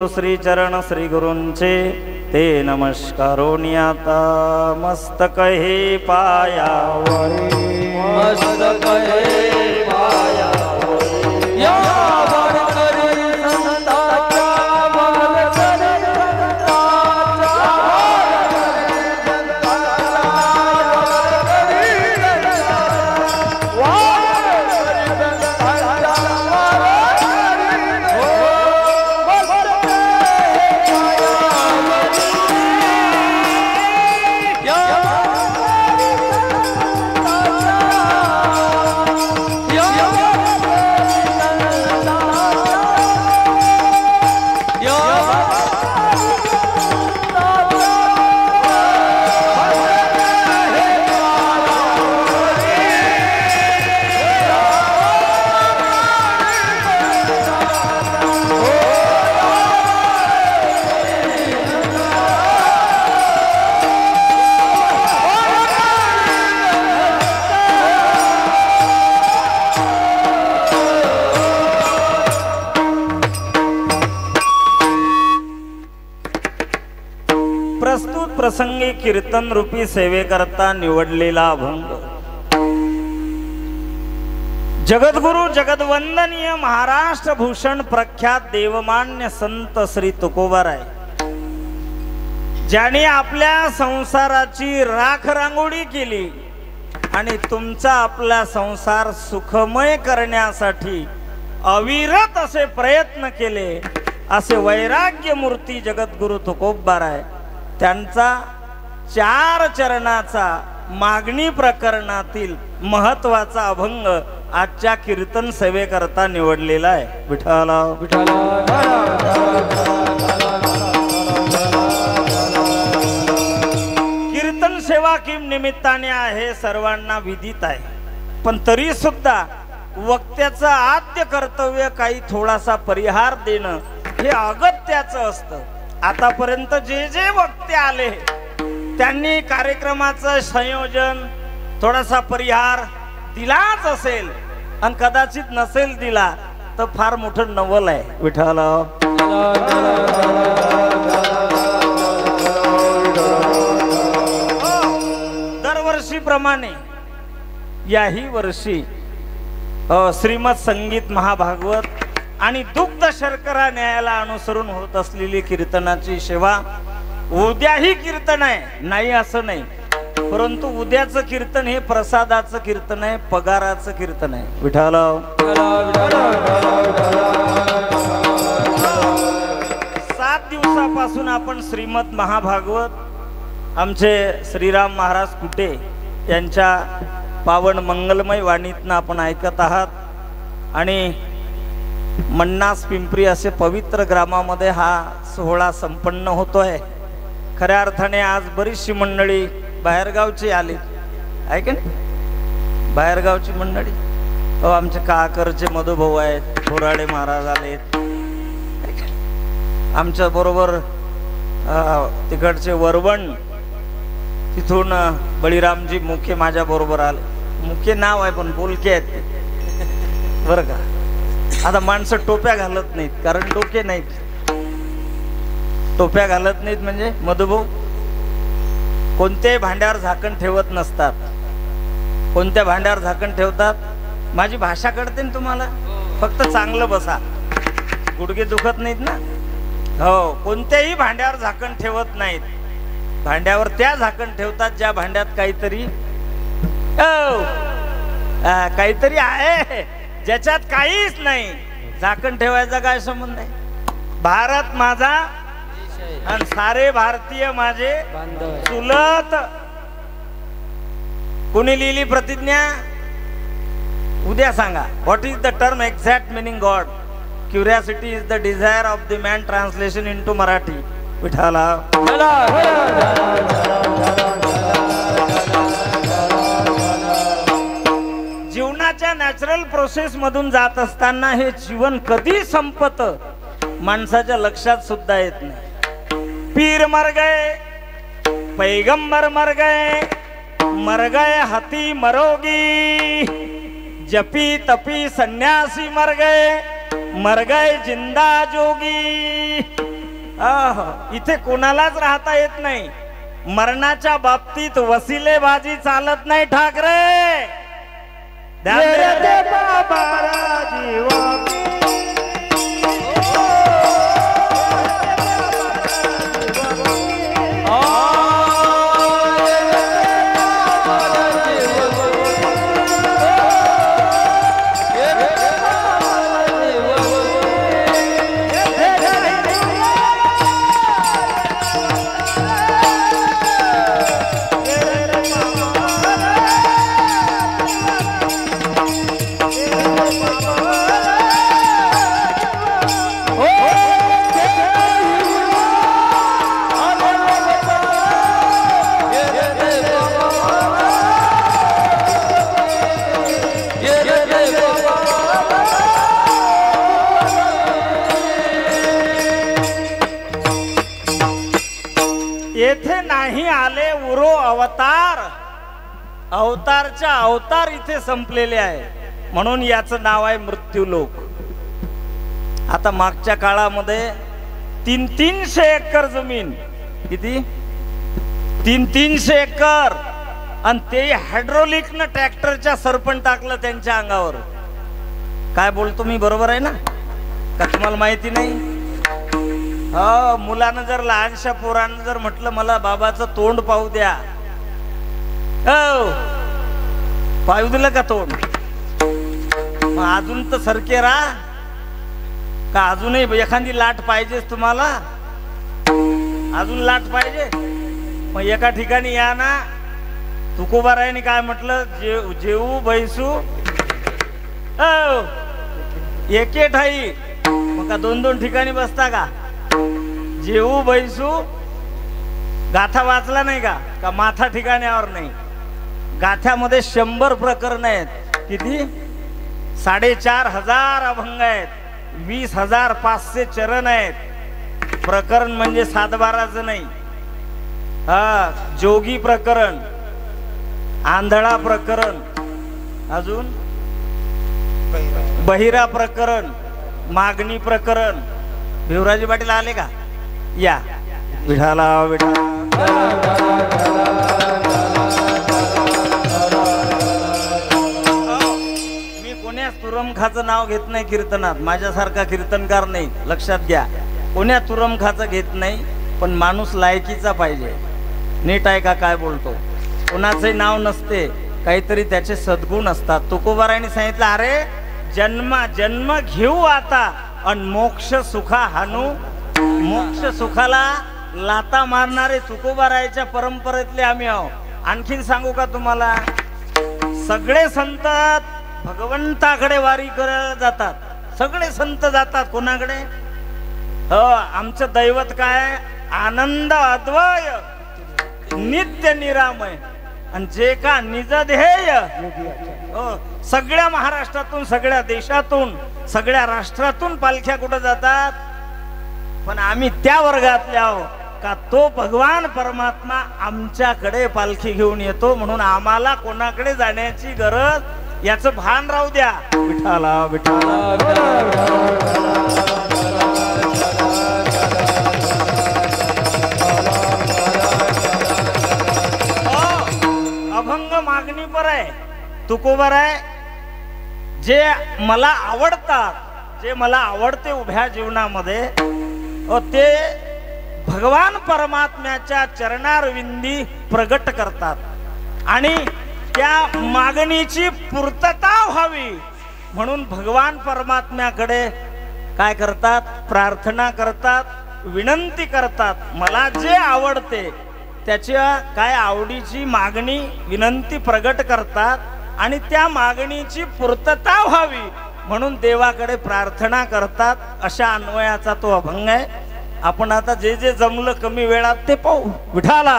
श्री चरण श्री गुरूंचे ते नमस्कारोनी आता मस्तक हे पायावरी मस्तक हे पायावरी या वारकरी संतांच्या वारकरी प्रसंगी कीर्तन रूपी सेवेकरता निवडलेला अभंग जगद्गुरु जगद्वंदनीय महाराष्ट्र भूषण प्रख्यात देवमान्य संत श्री तुकोबाराय ज्यांनी आपल्या संसाराची राखरांगोळी केली आणि तुमचा आपला संसार सुखमय करण्यासाठी अविरत असे प्रयत्न केले असे वैराग्य मूर्ती जगद्गुरु तुकोबाराय त्यांचा 4 चरणाचा मागणी प्रकरणातील महत्वाचा अभंग आजच्या कीर्तन सेवेकरता निवडलेला आहे। विठ्ठला विठ्ठला कीर्तन सेवा किम निमित्ताने आहे सर्वांना विदित आहे, पण तरी सुद्धा वक्त्याचं आद्य कर्तव्य काही थोडासा परिहार देणं हे अगत्याचं असतं। आतापर्यंत जे जे वक्ते आले त्यांनी कार्यक्रमाचं संयोजन थोडासा परिहार दिलाच असेल आणि कदाचित नसेल दिला तर फार मोठं नवल आहे। विठ्ठला दरवर्षीप्रमाणे याही वर्षी श्रीमद संगीत महाभागवत आणि दुग्ध शर्करा न्यायाला अनुसरून होत असलेली कीर्तनाची सेवा उद्याही कीर्तन आहे, नाही असं नाही, परंतु उद्याचं कीर्तन हे प्रसादाचं कीर्तन आहे, पगाराचं कीर्तन आहे। विठ्ठला 7 दिवसापासून आपण श्रीमद महाभागवत आमचे श्रीराम महाराज कुटे यांच्या पावन मंगलमय वाणीतनं आपण ऐकत आहात आणि मन्नास पिंपरी असे पवित्र ग्रामामध्ये हा सोहळा संपन्न होतोय। खऱ्या अर्थाने आज बरीचशी मंडळी बाहेरगावची आली आहे की नाही, बाहेरगावची मंडळी आमचे काकरचे मधुभाऊ आहेत, बोराडे महाराज आलेत, आमच्या बरोबर तिकडचे वरवण तिथून बळीरामजी मुखे माझ्या बरोबर आले। मुखे नाव आहे पण बोलके आहेत ते बरं का। आता माणसं टोप्या घालत नाहीत कारण डोके नाहीत, टोप्या घालत नाहीत म्हणजे मधुभाऊ कोणत्याही भांड्यावर झाकण ठेवत नसतात। कोणत्या भांड्यावर झाकण ठेवतात? माझी भाषा कळते ना तुम्हाला, फक्त चांगलं बसा, गुडघे दुखत नाहीत ना। हो, कोणत्याही भांड्यावर झाकण ठेवत नाहीत, भांड्यावर त्या झाकण ठेवतात ज्या भांड्यात काहीतरी काहीतरी आहे, ज्याच्यात काहीच नाही झाकण ठेवायचा काय संबंध आहे। भारत माझा आणि सारे भारतीय माझे चुलत। कोणी लिहिली प्रतिज्ञा? उद्या सांगा। What is the term exact meaning god? Curiosity is the desire of the man, translation into Marathi. विठ्ठला जीवनाच्या नॅचरल प्रोसेस मधून जात असताना हे जीवन कधी संपत माणसाच्या लक्षात सुद्धा येत नाही। पीर मर गए, पैगंबर मर गए हाथी मरोगी, जपी तपी सन्यासी मर गए जिंदा जोगी। इथे कोणालाच राहता येत नाही. मरणाच्या बाबतीत वसिलेबाजी चालत नाही. ठाकरे ध्यान दे बाबा जीवा. येथे नाही आले उरो अवतार. अवतारच्या अवतार इथे संपलेले आहे म्हणून याचं नाव आहे मृत्यूलोक. आता मागच्या काळामध्ये 300 एकर जमीन, किती 300 एकर, आणि ते हायड्रोलिकनं ट्रॅक्टरच्या सरपण टाकलं त्यांच्या अंगावर. काय बोलतो मी, बरोबर आहे ना? का तुम्हाला माहिती नाही? मुलानं जर लहानशा पोरानं जर म्हटलं मला बाबाचं तोंड पाहू द्या, पाहू दिलं का तोंड? मग अजून तर सरके राहा का? अजूनही एखादी लाट पाहिजेच तुम्हाला? अजून लाट पाहिजे? मग एका ठिकाणी या ना. तुकोबारायने काय म्हटलं? जेऊ बैसू एके ठाई. मग का 2-2 ठिकाणी बसता का? जेऊ बैसू. गाथा वाचला नाही का? का माथा ठिकाण्यावर नाही? गाथ्यामध्ये 100 प्रकरण आहेत. किती? 4500 अभंग आहेत, 20,500 चरण आहेत. प्रकरण म्हणजे 7-12च नाही. जोगी प्रकरण, आंधळा प्रकरण, अजून बहिरा प्रकरण, मागणी प्रकरण. भिवराजी पाटील आले का? या. विठाला विठा. मी कोण्या तुरमखाचं नाव घेत नाही कीर्तनात. माझ्यासारखा कीर्तनकार नाही, लक्षात घ्या. कोण्या तुरमखाचं घेत नाही, पण माणूस लायकीचा पाहिजे. नीट आहे का काय बोलतो? कोणाचंही नाव नसते, काहीतरी त्याचे सद्गुण असतात. तुकोबारायने सांगितलं, अरे जन्म घेऊ आता आणि मोक्ष सुखा हानू. मोक्ष सुखाला लाता मारणारे तुकोबारायच्या परंपरेतले आम्ही आहो. आणखीन सांगू का तुम्हाला? सगळे संत भगवंताकडे वारी करायला जातात. सगळे संत जातात. कोणाकडे? आमचं दैवत काय? आनंद अद्वय नित्य निरामय. आणि जे का निज ध्येय. सगळ्या महाराष्ट्रातून, सगळ्या देशातून, सगळ्या राष्ट्रातून पालख्या कुठं जातात? पण आम्ही त्या वर्गातले आहो का तो भगवान परमात्मा आमच्याकडे पालखी घेऊन येतो. म्हणून आम्हाला कोणाकडे जाण्याची गरज, याचं भान राहू द्या. विठाला विठाला. अभंग मागणी पर आहे. तुकोबर आहे. जे मला आवडतात, जे मला आवडते उभ्या जीवनामध्ये, ते भगवान परमात्म्याच्या चरणारविंदी प्रगट करतात. आणि त्या मागणीची पूर्तता व्हावी म्हणून भगवान परमात्म्याकडे काय करतात? प्रार्थना करतात, विनंती करतात. मला जे आवडते त्याच्या काय आवडीची मागणी, विनंती प्रगट करतात. आणि त्या मागणीची पूर्तता व्हावी म्हणून देवाकडे प्रार्थना करतात. अशा अन्वयाचा तो अभंग आहे. आपण आता जे जे जमलं कमी वेळात ते पाहू. विठाला.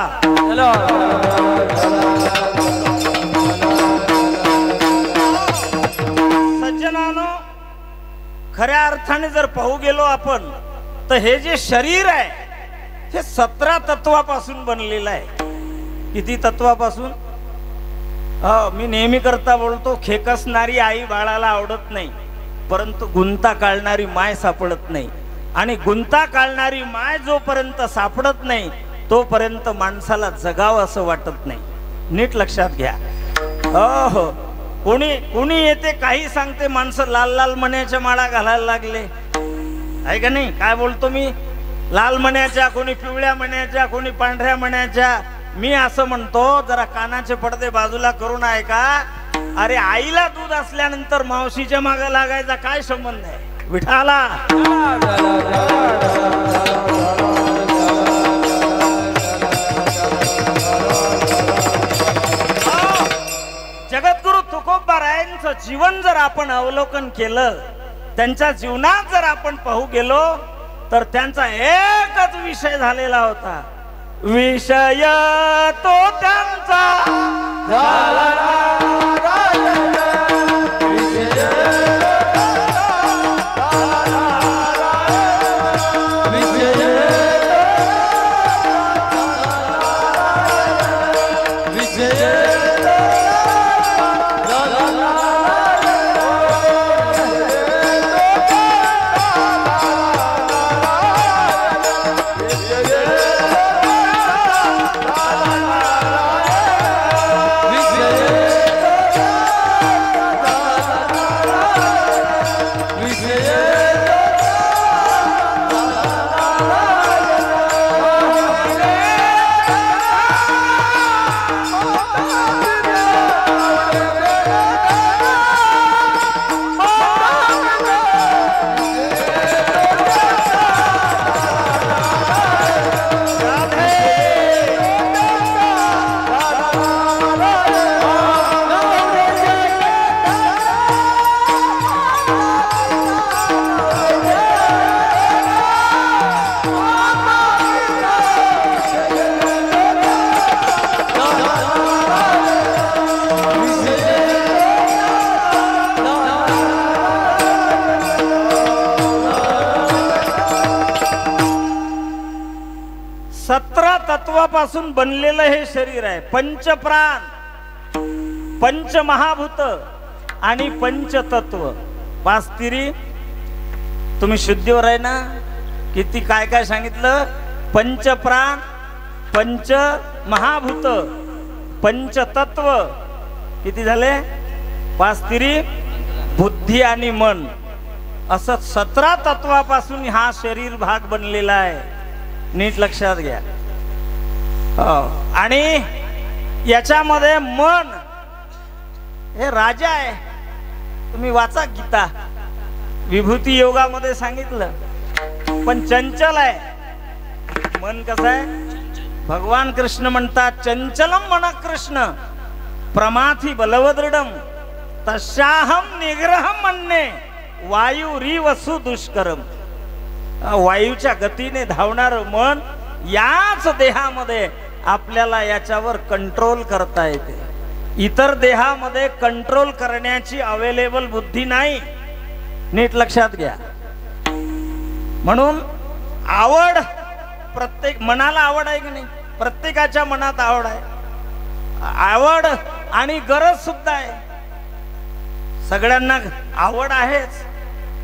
सज्जनानो, खऱ्या अर्थाने जर पाहू गेलो आपण तर हे जे शरीर आहे हे 17 तत्वापासून बनलेलं आहे. किती तत्वापासून? मी नेहमी करता बोलतो, खेकसणारी आई बाळाला आवडत नाही, परंतु गुंता काढणारी माय सापडत नाही. आणि गुंता काढणारी माय जोपर्यंत सापडत नाही तोपर्यंत माणसाला जगावं असं वाटत नाही. नीट लक्षात घ्या. हो, कोणी येते काही सांगते, माणसं लाल लाल मण्याच्या माळा घालायला लागले आहे का नाही? काय बोलतो मी? लाल मण्याच्या, कोणी पिवळ्या मण्याच्या, कोणी पांढऱ्या मण्याच्या. मी असं म्हणतो, जरा कानाचे पडदे बाजूला करून ऐका. अरे आईला दूध असल्यानंतर मावशीच्या मागे लागायचा काय संबंध आहे? विठाला जगद्गुरु तुकोबारायांचं जीवन जर आपण अवलोकन केलं, त्यांच्या जीवनात जर आपण पाहू गेलो, तर त्यांचा एकच विषय झालेला होता. विषय तो त्यांचा तत्वापासून बनलेलं हे शरीर आहे. पंचप्राण, पंचमहाभूत आणि पंचतत्व. पाच तिरी. तुम्ही शुद्धीवर आहे ना? किती काय काय सांगितलं? पंचप्राण, पंच महाभूत, पंचतत्व. किती झाले? पाच तिरी, बुद्धी आणि मन. असं 17 तत्वापासून हा शरीर भाग बनलेला आहे. नीट लक्षात घ्या. आणि याच्यामध्ये मन हे राजा आहे. तुम्ही वाचा गीता, विभूती योगामध्ये सांगितलं. पण चंचल आहे मन. कसं आहे? भगवान कृष्ण म्हणतात, चंचलम मन कृष्ण प्रमाथी बलवदृढम तस्याहम निग्रहम म्हणणे वायुरी वसु दुष्करम. वायूच्या गतीने धावणार मन, याच देहामध्ये आपल्याला याच्यावर कंट्रोल करता येते. इतर देहामध्ये कंट्रोल करण्याची अवेलेबल बुद्धी नाही. नीट लक्षात घ्या. म्हणून आवड, प्रत्येक मनाला आवड आहे की नाही? प्रत्येकाच्या मनात आवड आहे. आवड आणि गरज सुद्धा आहे. सगळ्यांना आवड आहेच.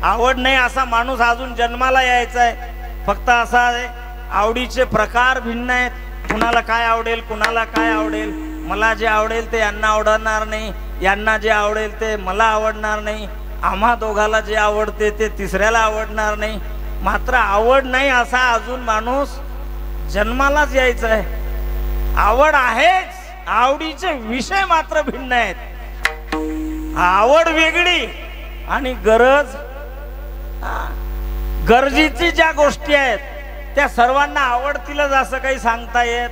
आवड नाही असा माणूस अजून जन्माला यायचा आहे. फक्त असा आहे, आवडीचे प्रकार भिन्न आहेत. कुणाला काय आवडेल, कुणाला काय आवडेल. मला जे आवडेल ते यांना आवडणार नाही, यांना जे आवडेल ते मला आवडणार नाही. आम्हा दोघाला जे आवडते ते तिसऱ्याला आवडणार नाही. मात्र आवड नाही असा अजून माणूस जन्मालाच यायचा आहे. आवड आहेच, आवडीचे विषय मात्र भिन्न आहेत. आवड वेगळी आणि गरज, गरजेची ज्या गोष्टी आहेत त्या सर्वांना आवडतीलच असं काही सांगता येत.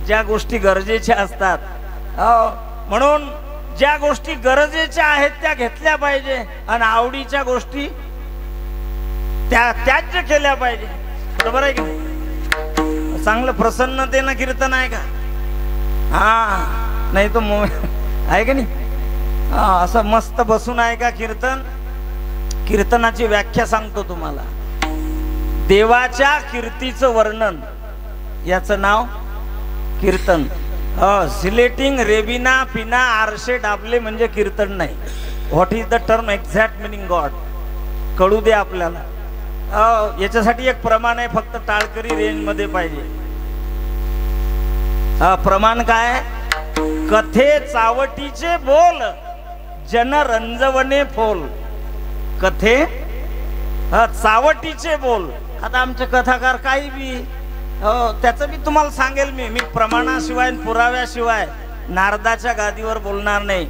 ज्या गोष्टी गरजेच्या असतात, म्हणून ज्या गोष्टी गरजेच्या आहेत त्या घेतल्या पाहिजे आणि आवडीच्या गोष्टी त्या त्याज्य केल्या पाहिजे. बरोबर आहे की? चांगलं प्रसन्नतेनं कीर्तन आहे का? हा, नाही तो आहे का नाही? असं मस्त बसून आहे का कीर्तन? कीर्तनाची व्याख्या सांगतो तुम्हाला. देवाच्या कीर्तीचं वर्णन, याचं नाव कीर्तन. सिलेटिंग रेबिना पिना आरशे डाबले म्हणजे कीर्तन नाही. What is the term exact meaning God? कळू दे आपल्याला. याच्यासाठी एक प्रमाण आहे, फक्त टाळकरी रेंज मध्ये पाहिजे. प्रमाण काय? कथे चावटीचे बोल जन रंजवणे फोल. कथे चावटीचे बोल. आता आमचे कथाकार काही बी त्याचं बी तुम्हाला सांगेल मी प्रमाणाशिवाय पुराव्याशिवाय नारदाच्या गादीवर बोलणार नाही.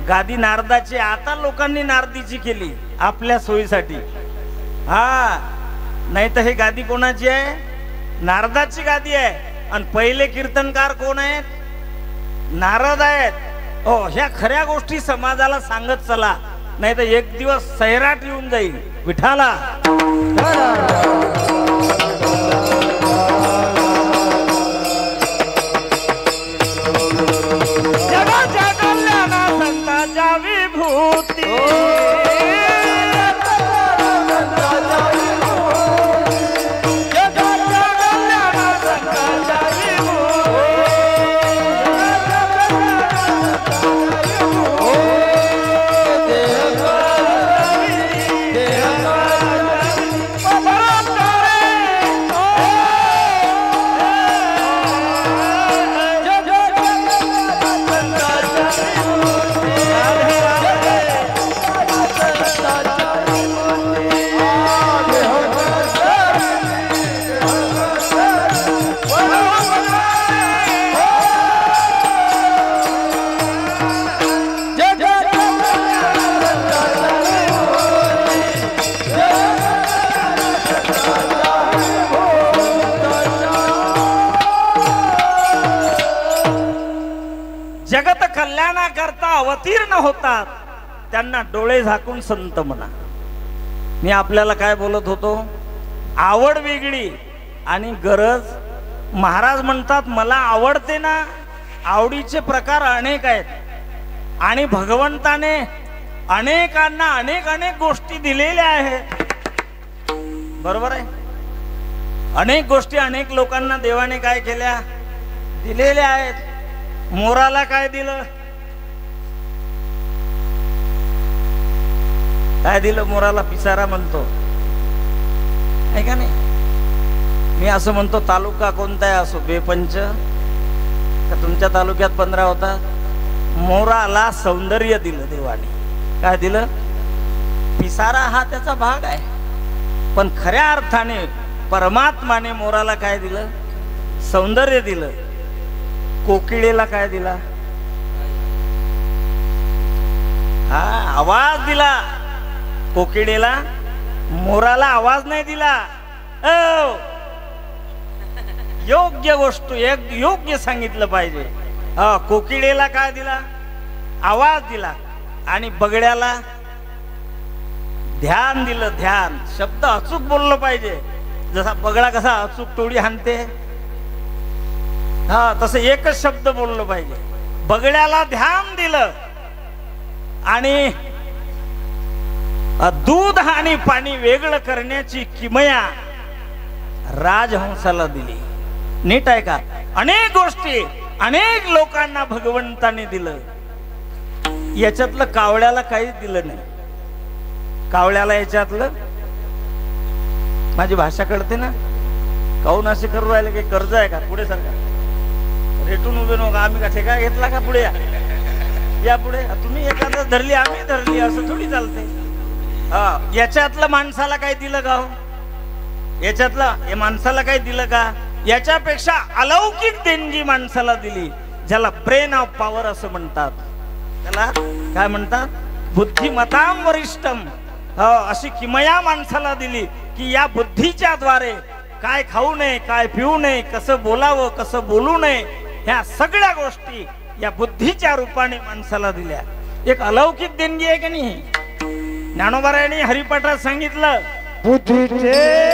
गादी नारदाची, आता लोकांनी नारदीची केली आपल्या सोयीसाठी. नाही तर हे गादी कोणाची आहे? नारदाची गादी आहे. आणि पहिले कीर्तनकार कोण आहेत? नारद आहेत. ह्या खऱ्या गोष्टी समाजाला सांगत चला, नाही तर एक दिवस सैराट येऊन जाईल. विठाला जगाच्या कल्याणा संतांच्या विभूती. जगत कल्याणाकरता अवतीर्ण होतात त्यांना डोळे झाकून संत म्हणा. मी आपल्याला काय बोलत होतो? आवड वेगळी आणि गरज. महाराज म्हणतात मला आवडते ना. आवडीचे प्रकार अनेक आहेत आणि भगवंताने अनेकांना अनेक अनेक गोष्टी दिलेल्या आहेत. बरोबर आहे. अनेक गोष्टी अनेक लोकांना देवाने काय केल्या? दिलेल्या आहेत. मोराला काय दिलं? काय दिलं मोराला? पिसारा म्हणतो, आहे का नाही? मी असं म्हणतो, तालुका कोणता असो, बेपंच का तुमच्या तालुक्यात 15 होता. मोराला सौंदर्य दिलं देवाने. काय दिलं? पिसारा हा त्याचा भाग आहे, पण खऱ्या अर्थाने परमात्माने मोराला काय दिलं? सौंदर्य दिलं. कोकिळेला काय दिला? आवाज दिला. कोकिळेला, मोराला आवाज नाही दिला. योग्य गोष्ट योग्य सांगितलं पाहिजे. कोकिळेला काय दिला? आवाज दिला. आणि बगड्याला ध्यान दिलं. ध्यान शब्द अचूक बोललं पाहिजे. जसा बगडा कसा अचूक टोळी हाणते, तसं एकच शब्द बोललं पाहिजे. बगड्याला ध्यान दिलं आणि दूध आणि पाणी वेगळं करण्याची किमया राजहंसाला दिली. नीट आहे का? अनेक गोष्टी अनेक लोकांना भगवंताने दिलं. याच्यातलं कावळ्याला काहीच दिलं नाही. कावळ्याला याच्यातलं, माझी भाषा कळते ना? काहून असे करू राहिले की कर्ज आहे का? पुढे सरका, रेटून उभे नका. आम्ही का ठेका घेतला का? पुढे या पुढे. तुम्ही एखादा धरली आम्ही धरली असं थोडी चालते. याच्यातलं माणसाला काही दिलं का? याच्यातलं माणसाला काही दिलं का? याच्यापेक्षा अलौकिक देणगी माणसाला दिली, ज्याला ब्रेन ऑफ पॉवर असं म्हणतात. त्याला काय म्हणतात? बुद्धिमताम वरिष्ठम. अशी किमया माणसाला दिली की या बुद्धीच्या द्वारे काय खाऊ नये, काय पिऊ नये, कसं बोलावं, कसं बोलू नये, ह्या सगळ्या गोष्टी या बुद्धीच्या रूपाने माणसाला दिल्या. एक अलौकिक देणगी आहे की नाही? ज्ञानोबारायांनी हरिपाठात सांगितलं, बुद्धीचे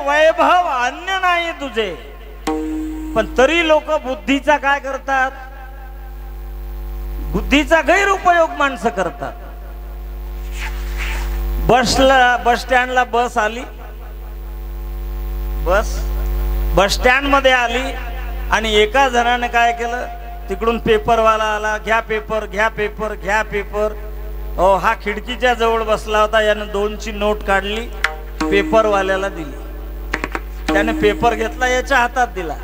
वैभव अन्य नाही तुझे, पण तरी लोक बुद्धीचा काय करतात? बुद्धीचा गैरउपयोग माणसं करतात. बस स्टँडला बस आली, बस स्टँड मध्ये आली आणि एका जणाने काय केलं, तिकडून पेपरवाला आला, घ्या पेपर घ्या पेपर घ्या पेपर. हो, हा खिडकीच्या जवळ बसला होता, यानं 2ची नोट काढली, पेपरवाल्याला दिली. त्याने पेपर घेतला, याच्या हातात दिला.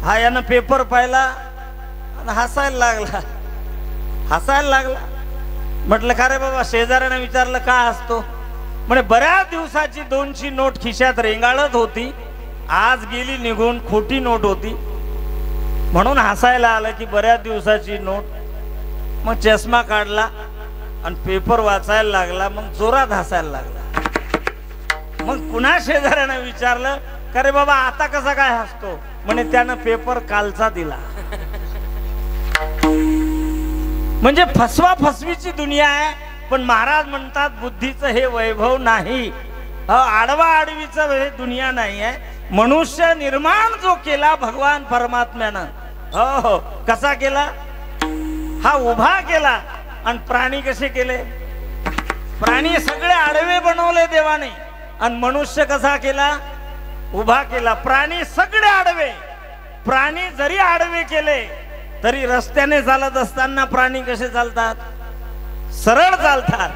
हा यानं पेपर पाहिला आणि हसायला लागला. म्हटलं का रे बाबा? शेजाऱ्याने विचारलं का हसतो? म्हणे बऱ्याच दिवसाची 2ची नोट खिशात रेंगाळत होती, आज गेली निघून, खोटी नोट होती म्हणून हसायला आलं की बऱ्याच दिवसाची नोट. मग चष्मा काढला आणि पेपर वाचायला लागला, मग जोरात हसायला लागला. मग पुन्हा शेजाऱ्याने विचारलं का रे बाबा आता कसा काय हसतो? म्हणे त्यानं पेपर कालचा दिला. म्हणजे फसवा फसवीची दुनिया आहे. पण महाराज म्हणतात बुद्धीचं हे वैभव नाही, आडवा आडवीचं हे दुनिया नाही आहे. मनुष्य निर्माण जो केला भगवान परमात्म्यानं, हो कसा केला? हा उभा केला. आणि प्राणी कसे केले? प्राणी सगळे आडवे बनवले देवाने, आणि मनुष्य कसा केला? उभा केला. प्राणी सगळे आडवे. प्राणी जरी आडवे केले तरी रस्त्याने चालत असताना प्राणी कसे चालतात? सरळ चालतात.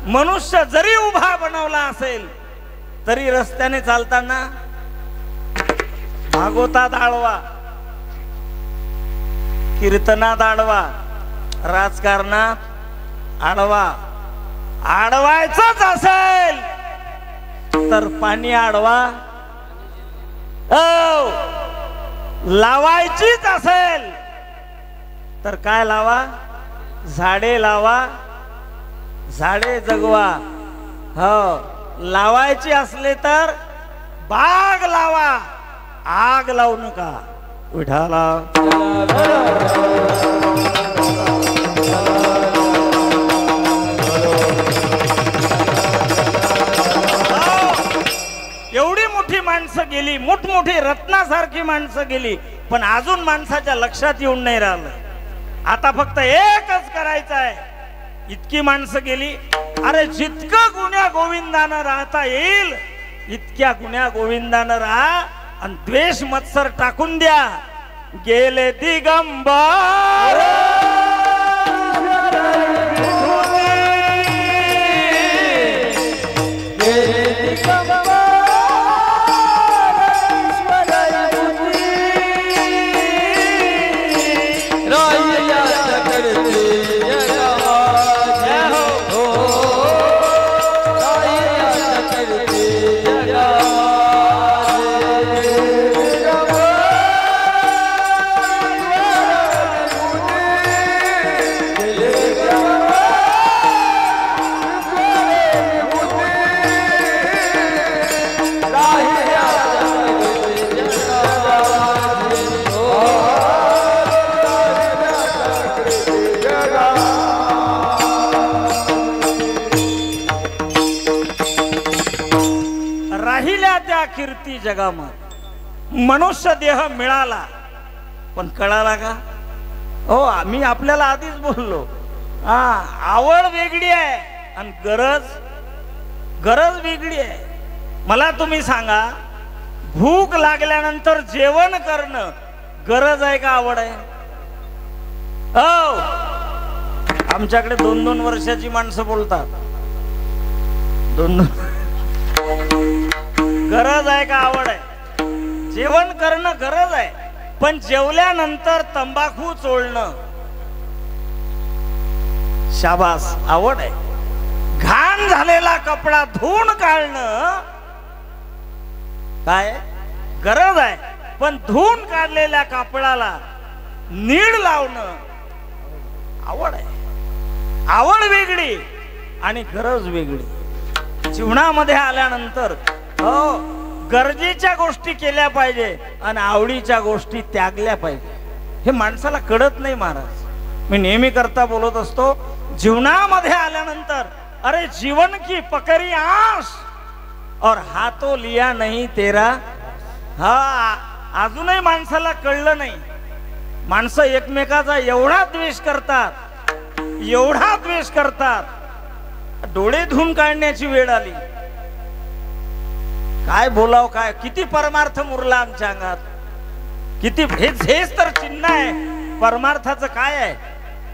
मनुष्य जरी उभा बनवला असेल तरी रस्त्याने चालताना भागवतात आडवा, कीर्तनात आडवा, राजकारणात आडवा. आडवायचंच असेल तर पाणी आडवा, लावायचीच असेल तर काय लावा? झाडे लावा, झाडे जगवा. हो, लावायची असले तर बाग लावा, आग लावू नका. विठाला एवढी मोठी माणसं गेली, मोठमोठी रत्नासारखी माणसं गेली, पण अजून माणसाच्या लक्षात येऊन नाही राहिलं. आता फक्त एकच करायचं आहे. इतकी माणसं गेली. अरे जितकं गुण्या गोविंदानं राहता येईल इतक्या गुण्या गोविंदानं राहा आणि द्वेष मत्सर टाकून द्या. गेले दिगंबर कीर्ती जगामध्ये. मनुष्य देह मिळाला पण कळाला का? हो, आम्ही आपल्याला आधीच बोललो, आवड वेगळी आहे आणि गरज वेगळी आहे. मला तुम्ही सांगा, भूक लागल्यानंतर जेवण करणं गरज आहे का आवड आहे? हो, आमच्याकडे 2-2 वर्षाची माणसं बोलतात. 2-2 गरज आहे का आवड आहे? जेवण करणं गरज आहे, पण जेवल्यानंतर तंबाखू चोळणं शाबास आवड आहे. घाण झालेला कपडा धुवून काढणं काय गरज आहे, पण धुवून काढलेल्या कापडाला नीड लावणं आवड आहे. आवड वेगळी आणि गरज वेगळी. जीवनामध्ये आल्यानंतर हो, गरजेच्या गोष्टी केल्या पाहिजे आणि आवडीच्या गोष्टी त्यागल्या पाहिजे. हे माणसाला कळत नाही महाराज. मी नेहमी करता बोलत असतो, जीवनामध्ये आल्यानंतर अरे जीवन की पकरी आस, और हाथों लिया नहीं तेरा। हा अजूनही माणसाला कळलं नाही, माणसं एकमेकाचा एवढा द्वेष करतात, एवढा द्वेष करतात, डोळे धुवून काढण्याची वेळ आली। काय बोलाव, काय किती परमार्थ मुरला आमच्या अंगात, किती हेच तर चिन्ह आहे परमार्थाचं। काय आहे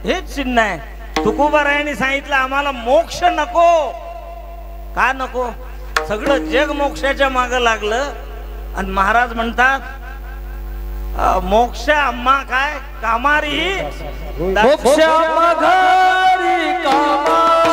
हेच चिन्ह आहे। तुकोबारायांनी सांगितलं आम्हाला मोक्ष नको। का नको? सगळं जग मोक्षाच्या मागं लागलं आणि महाराज म्हणतात मोक्ष आम्हा काय कामारी, मोक्ष आम्हा घरी कामारी।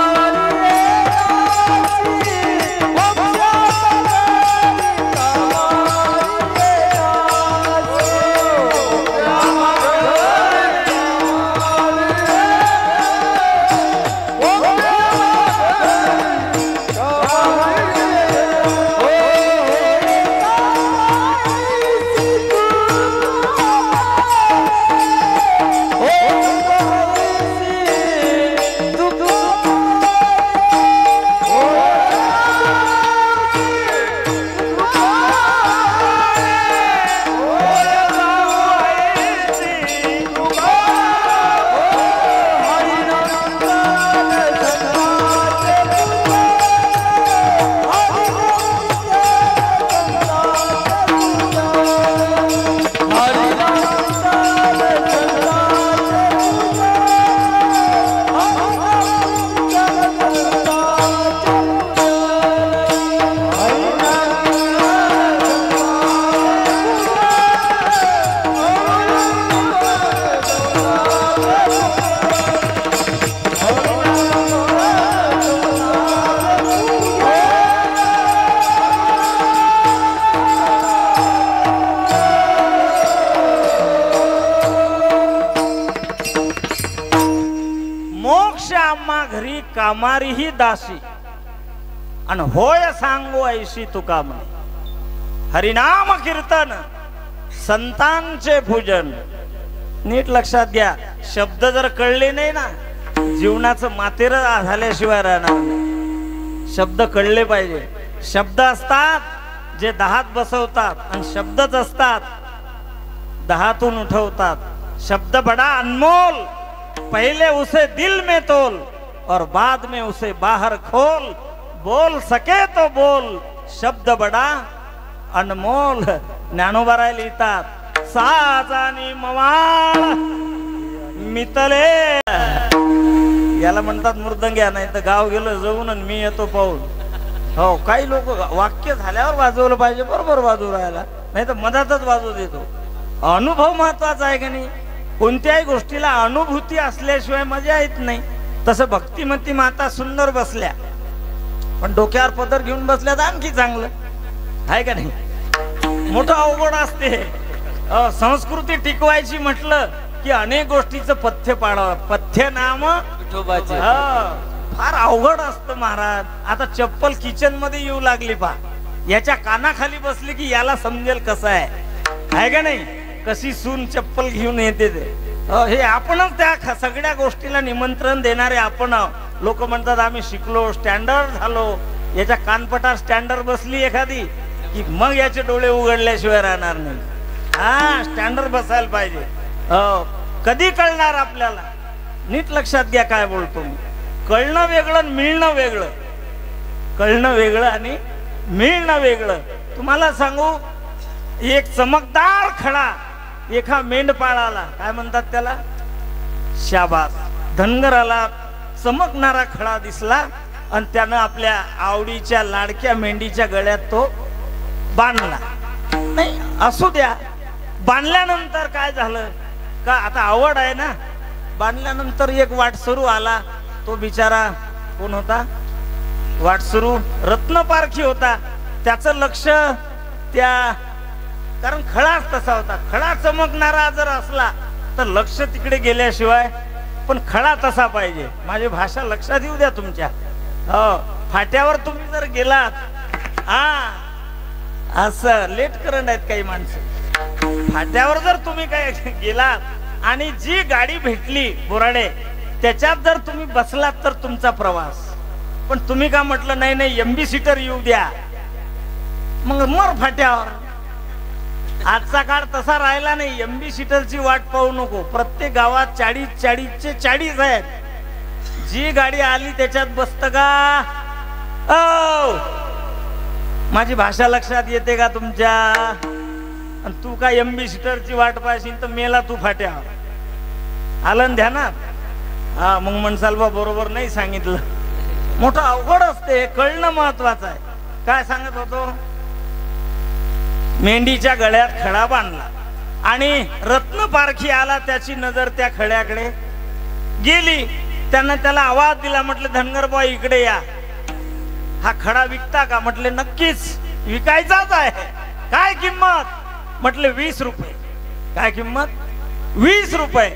घरी कामारी ही दासी आणि होय सांगो ऐशी तुका म्हणे। हरिनाम कीर्तन संतांचे पूजन। नीट लक्षात घ्या, शब्द जर कळले नाही ना जीवनाचं मातेर झाल्याशिवाय राहणार नाही। शब्द कळले पाहिजे। शब्द असतात जे दहात बसवतात आणि शब्दच असतात दहातून उठवतात। शब्द बड़ा अनमोल, पहले उसे दिल में तोल और बाद में उसे बाहर खोल। बोल सके तो बोल, शब्द बड़ा अनमोल। ज्ञानोबा लिहितात साजानी मवाळ मितले, याला म्हणतात मृदंग्या, नाही तर गाव गेलं जाऊन आणि मी येतो पाहून। हो, काही लोक वाक्य झाल्यावर वाजवलं पाहिजे, बरोबर वाजवू राहायला, नाही तर मधातच वाजवू देतो। अनुभव महत्वाचा आहे का नाही? कोणत्याही गोष्टीला अनुभूती असल्याशिवाय मजा येत नाही। तसं भक्तिमती माता सुंदर बसल्या, पण डोक्यावर पदर घेऊन बसल्या तर आणखी चांगलं आहे का नाही? मोठं अवघड असते। संस्कृती टिकवायची म्हटलं की अनेक गोष्टीचं पथ्य पाडावं। पथ्य नाम विठोबाचे। फार अवघड असतं महाराज। आता चप्पल किचन मध्ये येऊ लागली पा, याच्या कानाखाली बसली की याला समजेल कसं आहे का नाही? कशी सून चप्पल घेऊन येते ते। हे आपणच त्या सगळ्या गोष्टीला निमंत्रण देणारे आपण। लोक म्हणतात आम्ही शिकलो, स्टँडर्ड झालो। याच्या कानपटार स्टँडर्ड बसली एखादी की मग याचे डोळे उघडल्याशिवाय राहणार नाही। हा, स्टँडर्ड बसायला पाहिजे। कधी कळणार आपल्याला? नीट लक्षात घ्या काय बोलतो मी। कळणं वेगळं आणि मिळणं वेगळं। कळणं वेगळं आणि मिळणं वेगळं। तुम्हाला सांगू, एक चमकदार खडा एका मेंढपाळाला, काय म्हणतात त्याला, शाबास, धनगराला चमकणारा खडा दिसला आणि त्यानं आपल्या आवडीच्या लाडक्या मेंढीच्या गळ्यात तो बांधला। नाही असू द्या, बांधल्यानंतर काय झालं का, आता आवड आहे ना, बांधल्यानंतर एक वाटसरू आला। तो बिचारा कोण होता? वाटसरू रत्नपारखी होता। त्याचं लक्ष त्या, कारण खडाच तसा होता, खडा चमकणारा जर असला तर लक्ष तिकडे गेल्याशिवाय, पण खडा तसा पाहिजे। माझी भाषा लक्षात येऊ द्या तुमच्या। फाट्यावर तुम्ही जर गेलात, असं लेट करंट आहेत काही माणसं, फाट्यावर जर तुम्ही काय गेलात आणि जी गाडी भेटली बोराडे त्याच्यात जर तुम्ही बसलात तर तुमचा प्रवास। पण तुम्ही का म्हटलं नाही नाही एमबी सीटर येऊ द्या, मग मर फाट्यावर. आजचा काळ तसा राहिला नाही. एमबी सीटरची वाट पाहू नको. प्रत्येक गावात 40चे 40 आहेत. जी गाडी आली त्याच्यात बसत का? माझी भाषा लक्षात येते का तुमच्या? आणि तू काय एमबी सीटरची वाट पाहशील तर मेला तू फाट्यावर. आलं ध्यानात? हा, मग म्हणसाल बा बरोबर नाही सांगितलं. मोठं अवघड असते, कळणं महत्वाचं आहे. काय सांगत होतो? मेंढीच्या गळ्यात खडा बांधला आणि रत्न पारखी आला. त्याची नजर त्या खड्याकडे गेली. त्यानं त्याला आवाज दिला. म्हटलं धनगर बुवा इकडे या. हा खडा विकता का? म्हटले नक्कीच विकायचाच आहे. काय किंमत? म्हटले 20 रुपये. काय किंमत? 20 रुपये.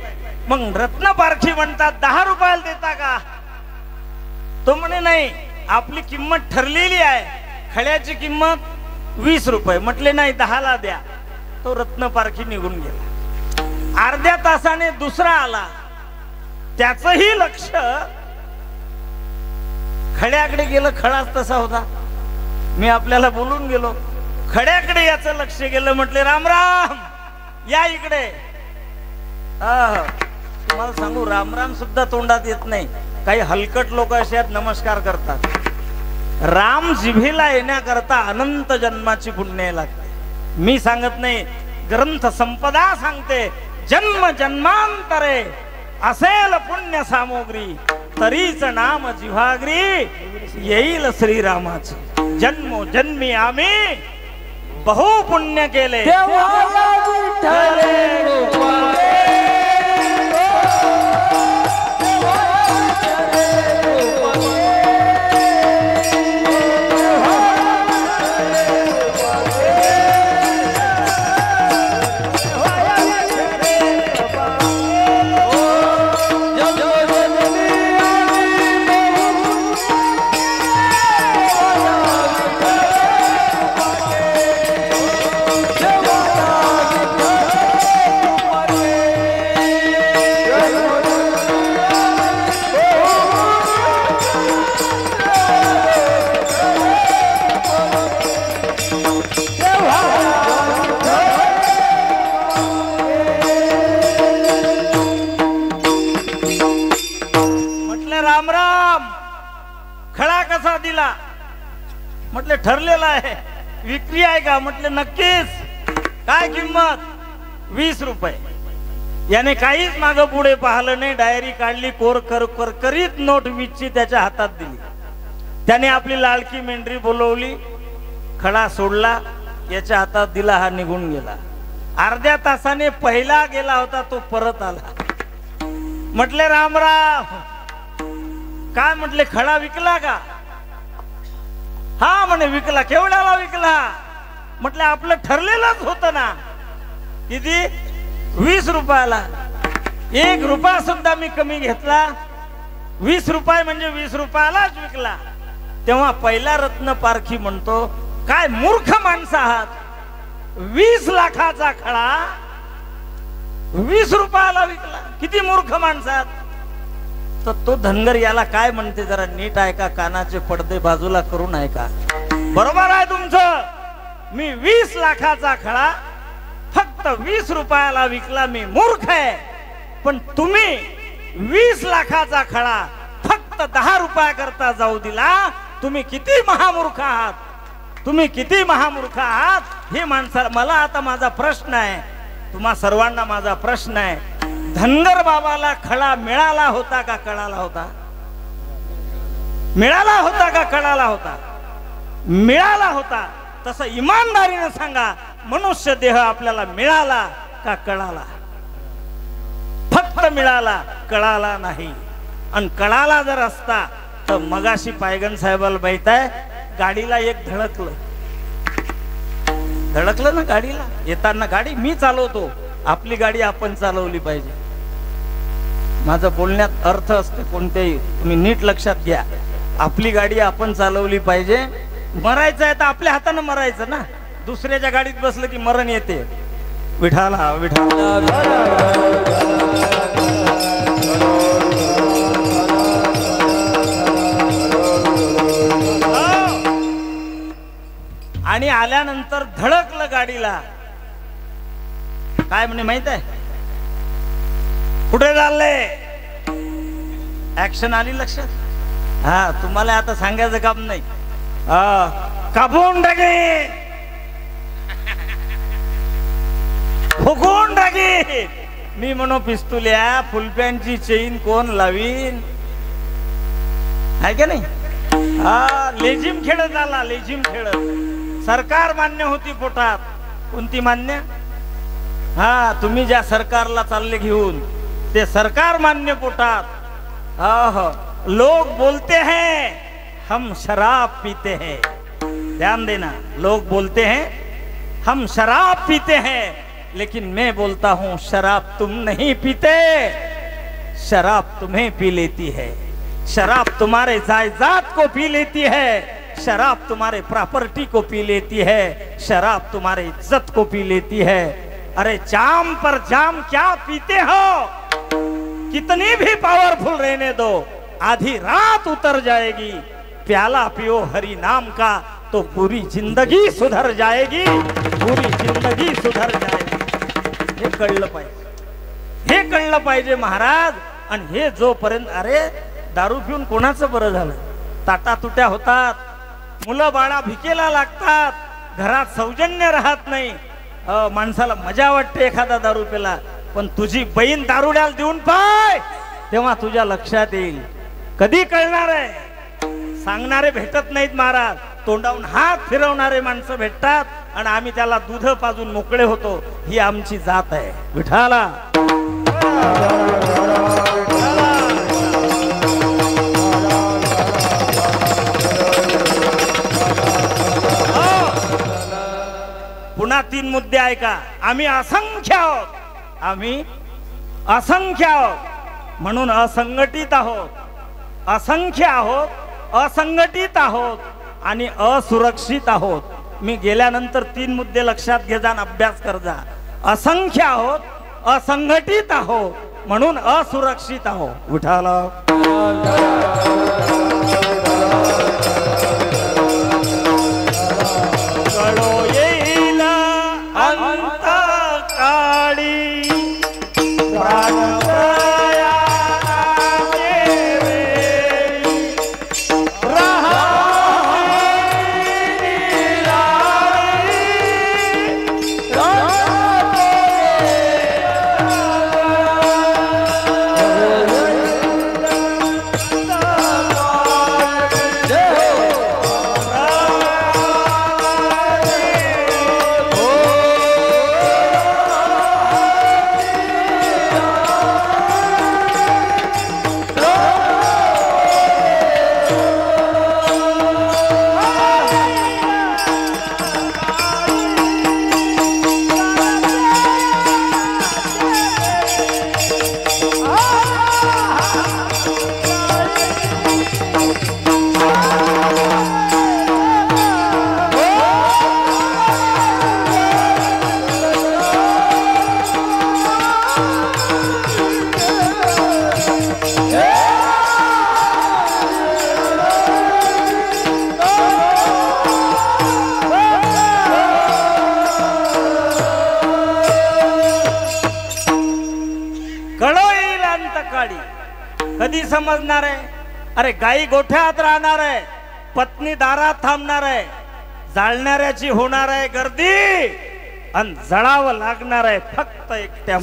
मग रत्न पारखी म्हणतात 10 रुपयाला देता का? तो म्हणे नाही, आपली किंमत ठरलेली आहे. खड्याची किंमत 20 रुपये. म्हटले नाही 10ला द्या. तो रत्न पारखी निघून गेला. अर्ध्या तासाने दुसरा आला. त्याचंही लक्ष खड्याकडे गेलं. खडाच तसा होता. मी आपल्याला बोलून गेलो. खड्याकडे याचं लक्ष गेलं. म्हटले राम राम, या इकडे. तुम्हाला सांगू, राम राम सुद्धा तोंडात येत नाही. काही हलकट लोक असे आहेत, नमस्कार करतात. राम जिभेला येण्याकरता अनंत जन्माची पुण्य लागते. मी सांगत नाही, ग्रंथ संपदा सांगते. जन्म जन्मांतरे असेल पुण्य सामग्री, तरीच नाम जिव्हाग्री येईल श्रीरामाचे. जन्मोजन्मी आम्ही बहु पुण्य केले. म्हटले ठरलेला आहे. विक्री आहे का? म्हटले नक्कीच. काय किंमत? 20 रुपये. याने काहीच मागं पुढे पाहिलं नाही. डायरी काढली, कोर कर करीत नोट 20ची त्याच्या हातात दिली. त्याने आपली लाडकी मेंढरी बोलवली. खडा सोडला, याच्या हातात दिला. हा निघून गेला. अर्ध्या तासाने पहिला गेला होता तो परत आला. म्हटले राम राम. काय? म्हटले खडा विकला का? हा म्हणे विकला. केवढ्याला विकला? म्हटलं आपलं ठरलेलंच होतं ना. किती? 20 रुपयाला. 1 रुपया सुद्धा मी कमी घेतला. 20 रुपये म्हणजे 20 रुपयालाच विकला. तेव्हा पहिला रत्न पारखी म्हणतो, काय मूर्ख माणसं आहात. 20 लाखाचा खडा 20 रुपयाला विकला. किती मूर्ख माणसं आहात. तर तो धनगर याला काय म्हणते जरा नीट ऐका. कानाचे पडदे बाजूला करून ऐका. बरोबर आहे तुमचं. मी 20 लाखाचा खडा फक्त 20 रुपयाला विकला. मी मूर्ख आहे. पण तुम्ही 20 लाखाचा खडा फक्त 10 रुपया करता जाऊ दिला. तुम्ही किती महामूर्ख आहात. तुम्ही किती महामूर्ख आहात. हे माणसा मला आता माझा प्रश्न आहे. तुम्हा सर्वांना माझा प्रश्न आहे. धनगर बाबाला खडा मिळाला होता का कळाला होता? मिळाला होता का कळाला होता? मिळाला होता. तसं इमानदारीने सांगा, मनुष्य देह आपल्याला मिळाला का कळाला? फक्त मिळाला, कळाला नाही. आणि कळाला जर असता तर मगाशी पायगन साहेबाला माहित आहे, गाडीला एक धडकलं ना. गाडीला येताना गाडी मी चालवतो. आपली गाडी आपण चालवली पाहिजे. माझं बोलण्यात अर्थ असते कोणत्याही, तुम्ही नीट लक्षात घ्या. आपली गाडी आपण चालवली पाहिजे. मरायचं आहे तर आपल्या हाताने मरायचं ना. दुसऱ्याच्या गाडीत बसलं की मरण येते. विठाला आणि आल्यानंतर धडकलं गाडीला. काय म्हणे माहित आहे? कुठे चालले? ऍक्शन आली लक्षात? हा, तुम्हाला आता सांगायचं काम नाही. कापून टाके, फुकून टाके. मी म्हणू पिस्तुल्या, फुलप्यांची चेन कोण लावीन? आहे का नाही? हा, लेझिम खेळत आला, लेझिम खेळत. सरकार मान्य होती पोटात. कोणती मान्य? हा, तुम्ही ज्या सरकारला चालले घेऊन ते सरकार मान्य पोटात. लोग बोलते हैं हम शराब पीते हैं. ध्यान देना, लोग बोलते हैं हम शराब पीते हैं, लेकिन मैं बोलता हूं शराब तुम नहीं पीते, शराब तुम्हें पी लेती है. शराब तुम्हारे जायदाद को पी लेती है, शराब तुम्हारे प्रॉपर्टी को पी लेती है, शराब तुम्हारे इज्जत को पी लेती है. अरे जाम पर जाम क्या पीते हो? कितनी भी पावरफुल रहने दो, आधी रात उतर जाएगी. प्याला पियो हरि नाम का तो पूरी जिंदगी सुधर जाएगी, पूरी जिंदगी सुधर जाएगी. हे कळलं पाहिजे, हे कळलं पाहिजे महाराज. आणि हे जोपर्यंत, अरे दारू पिऊन कोणाचं बरं झालं? ताटा तुट्या होतात, मुलं बाळा भिकेला लागतात, घरात सौजन्य राहत नाही. माणसाला मजा वाटते एखादा दारू पिला, पण तुझी बहीण दारुड्याला देऊन पाय, तेव्हा तुझ्या लक्षात येईल. कधी कळणार आहे? सांगणारे भेटत नाहीत महाराज, तोंडावून हात फिरवणारे माणसं भेटतात. आणि आम्ही त्याला दूध पाजून मोकळे होतो. ही आमची जात आहे. विठाला पुन्हा 3 मुद्दे ऐका. आम्ही असंख्य आहोत, आम्ही असंख्य आहोत म्हणून असंघटित आहोत. असंख्य आहोत, असंघटित आहोत आणि असुरक्षित आहोत. मी गेल्यानंतर 3 मुद्दे लक्षात घे जा, अभ्यास कर जा. असंख्य आहोत, असंघटित आहोत म्हणून असुरक्षित आहोत. विठाला कळो येईल अंत काळी, कधी समजणार आहे? अरे गाई गोठ्यात राहणार आहे, पत्नी दारात थांबणार आहे, जाळणाऱ्याची होणार आहे गर्दी आणि जळावं लागणार आहे फक्त एकट्या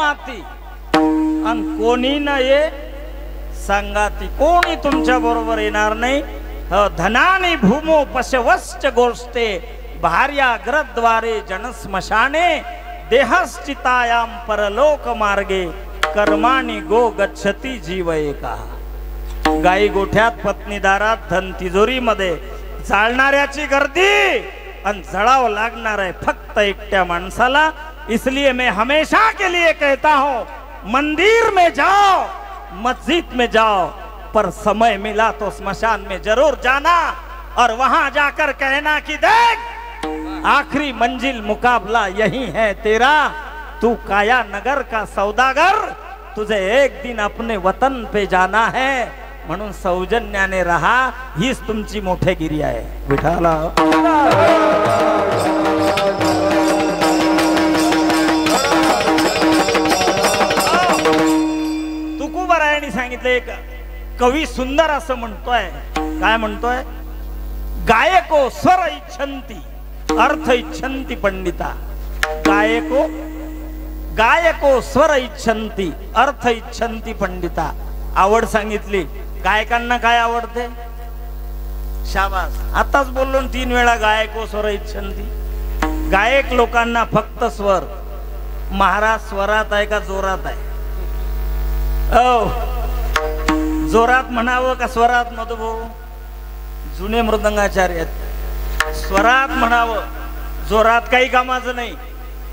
माती आणि कोणी न ये संगाती, कोणी तुमच्या बरोबर येणार नाही. धनानी भूमो पशवश्च गोष्टे भार्याग्रद्वारे जनस्मशाने देहश्चितायाम परलोक मार्गे कर्माणी गो गच्छती जीव एका. गाई गोठ्यात, पत्नी दारात, धन तिजोरीमध्ये चालणाऱ्याची गर्दी आणि जळावं लागणार आहे फक्त एकट्या माणसाला. इसलिए मैं हमेशा के लिए कहता हूं, मंदिर में जाओ, मस्जिद में जाओ, पर समय मिला तो स्मशान में जरूर जाना और वहां जाकर कहना कि देख आखिरी मंजिल मुकाबला यही है तेरा. तू काया नगर का सौदागर, तुझे एक दिन अपने वतन पे जाना है. म्हणून सौजन्याने राहा, हीच तुमची मोठेगिरी आहे. विठाला तुकोबारायांनी सांगितलं, एक कवी सुंदर असं म्हणतोय. काय म्हणतोय? गायको स्वर इच्छन्ति अर्थ इच्छन्ति पंडिता. गायको स्वर इच्छन्ति अर्थ इच्छन्ति पंडिता. आवड सांगितली. गायकांना काय आवडते? शाबास. आताच बोललो 3 वेळा गायको स्वर इच्छन्ति. गायक लोकांना फक्त स्वर. महाराज स्वरात आहे का जोरात आहे? जोरात म्हणावं का स्वरात? मधुभाऊ जुने मृदंगाचार्य आहेत. स्वरात म्हणावं, जोरात काही कामाचं नाही.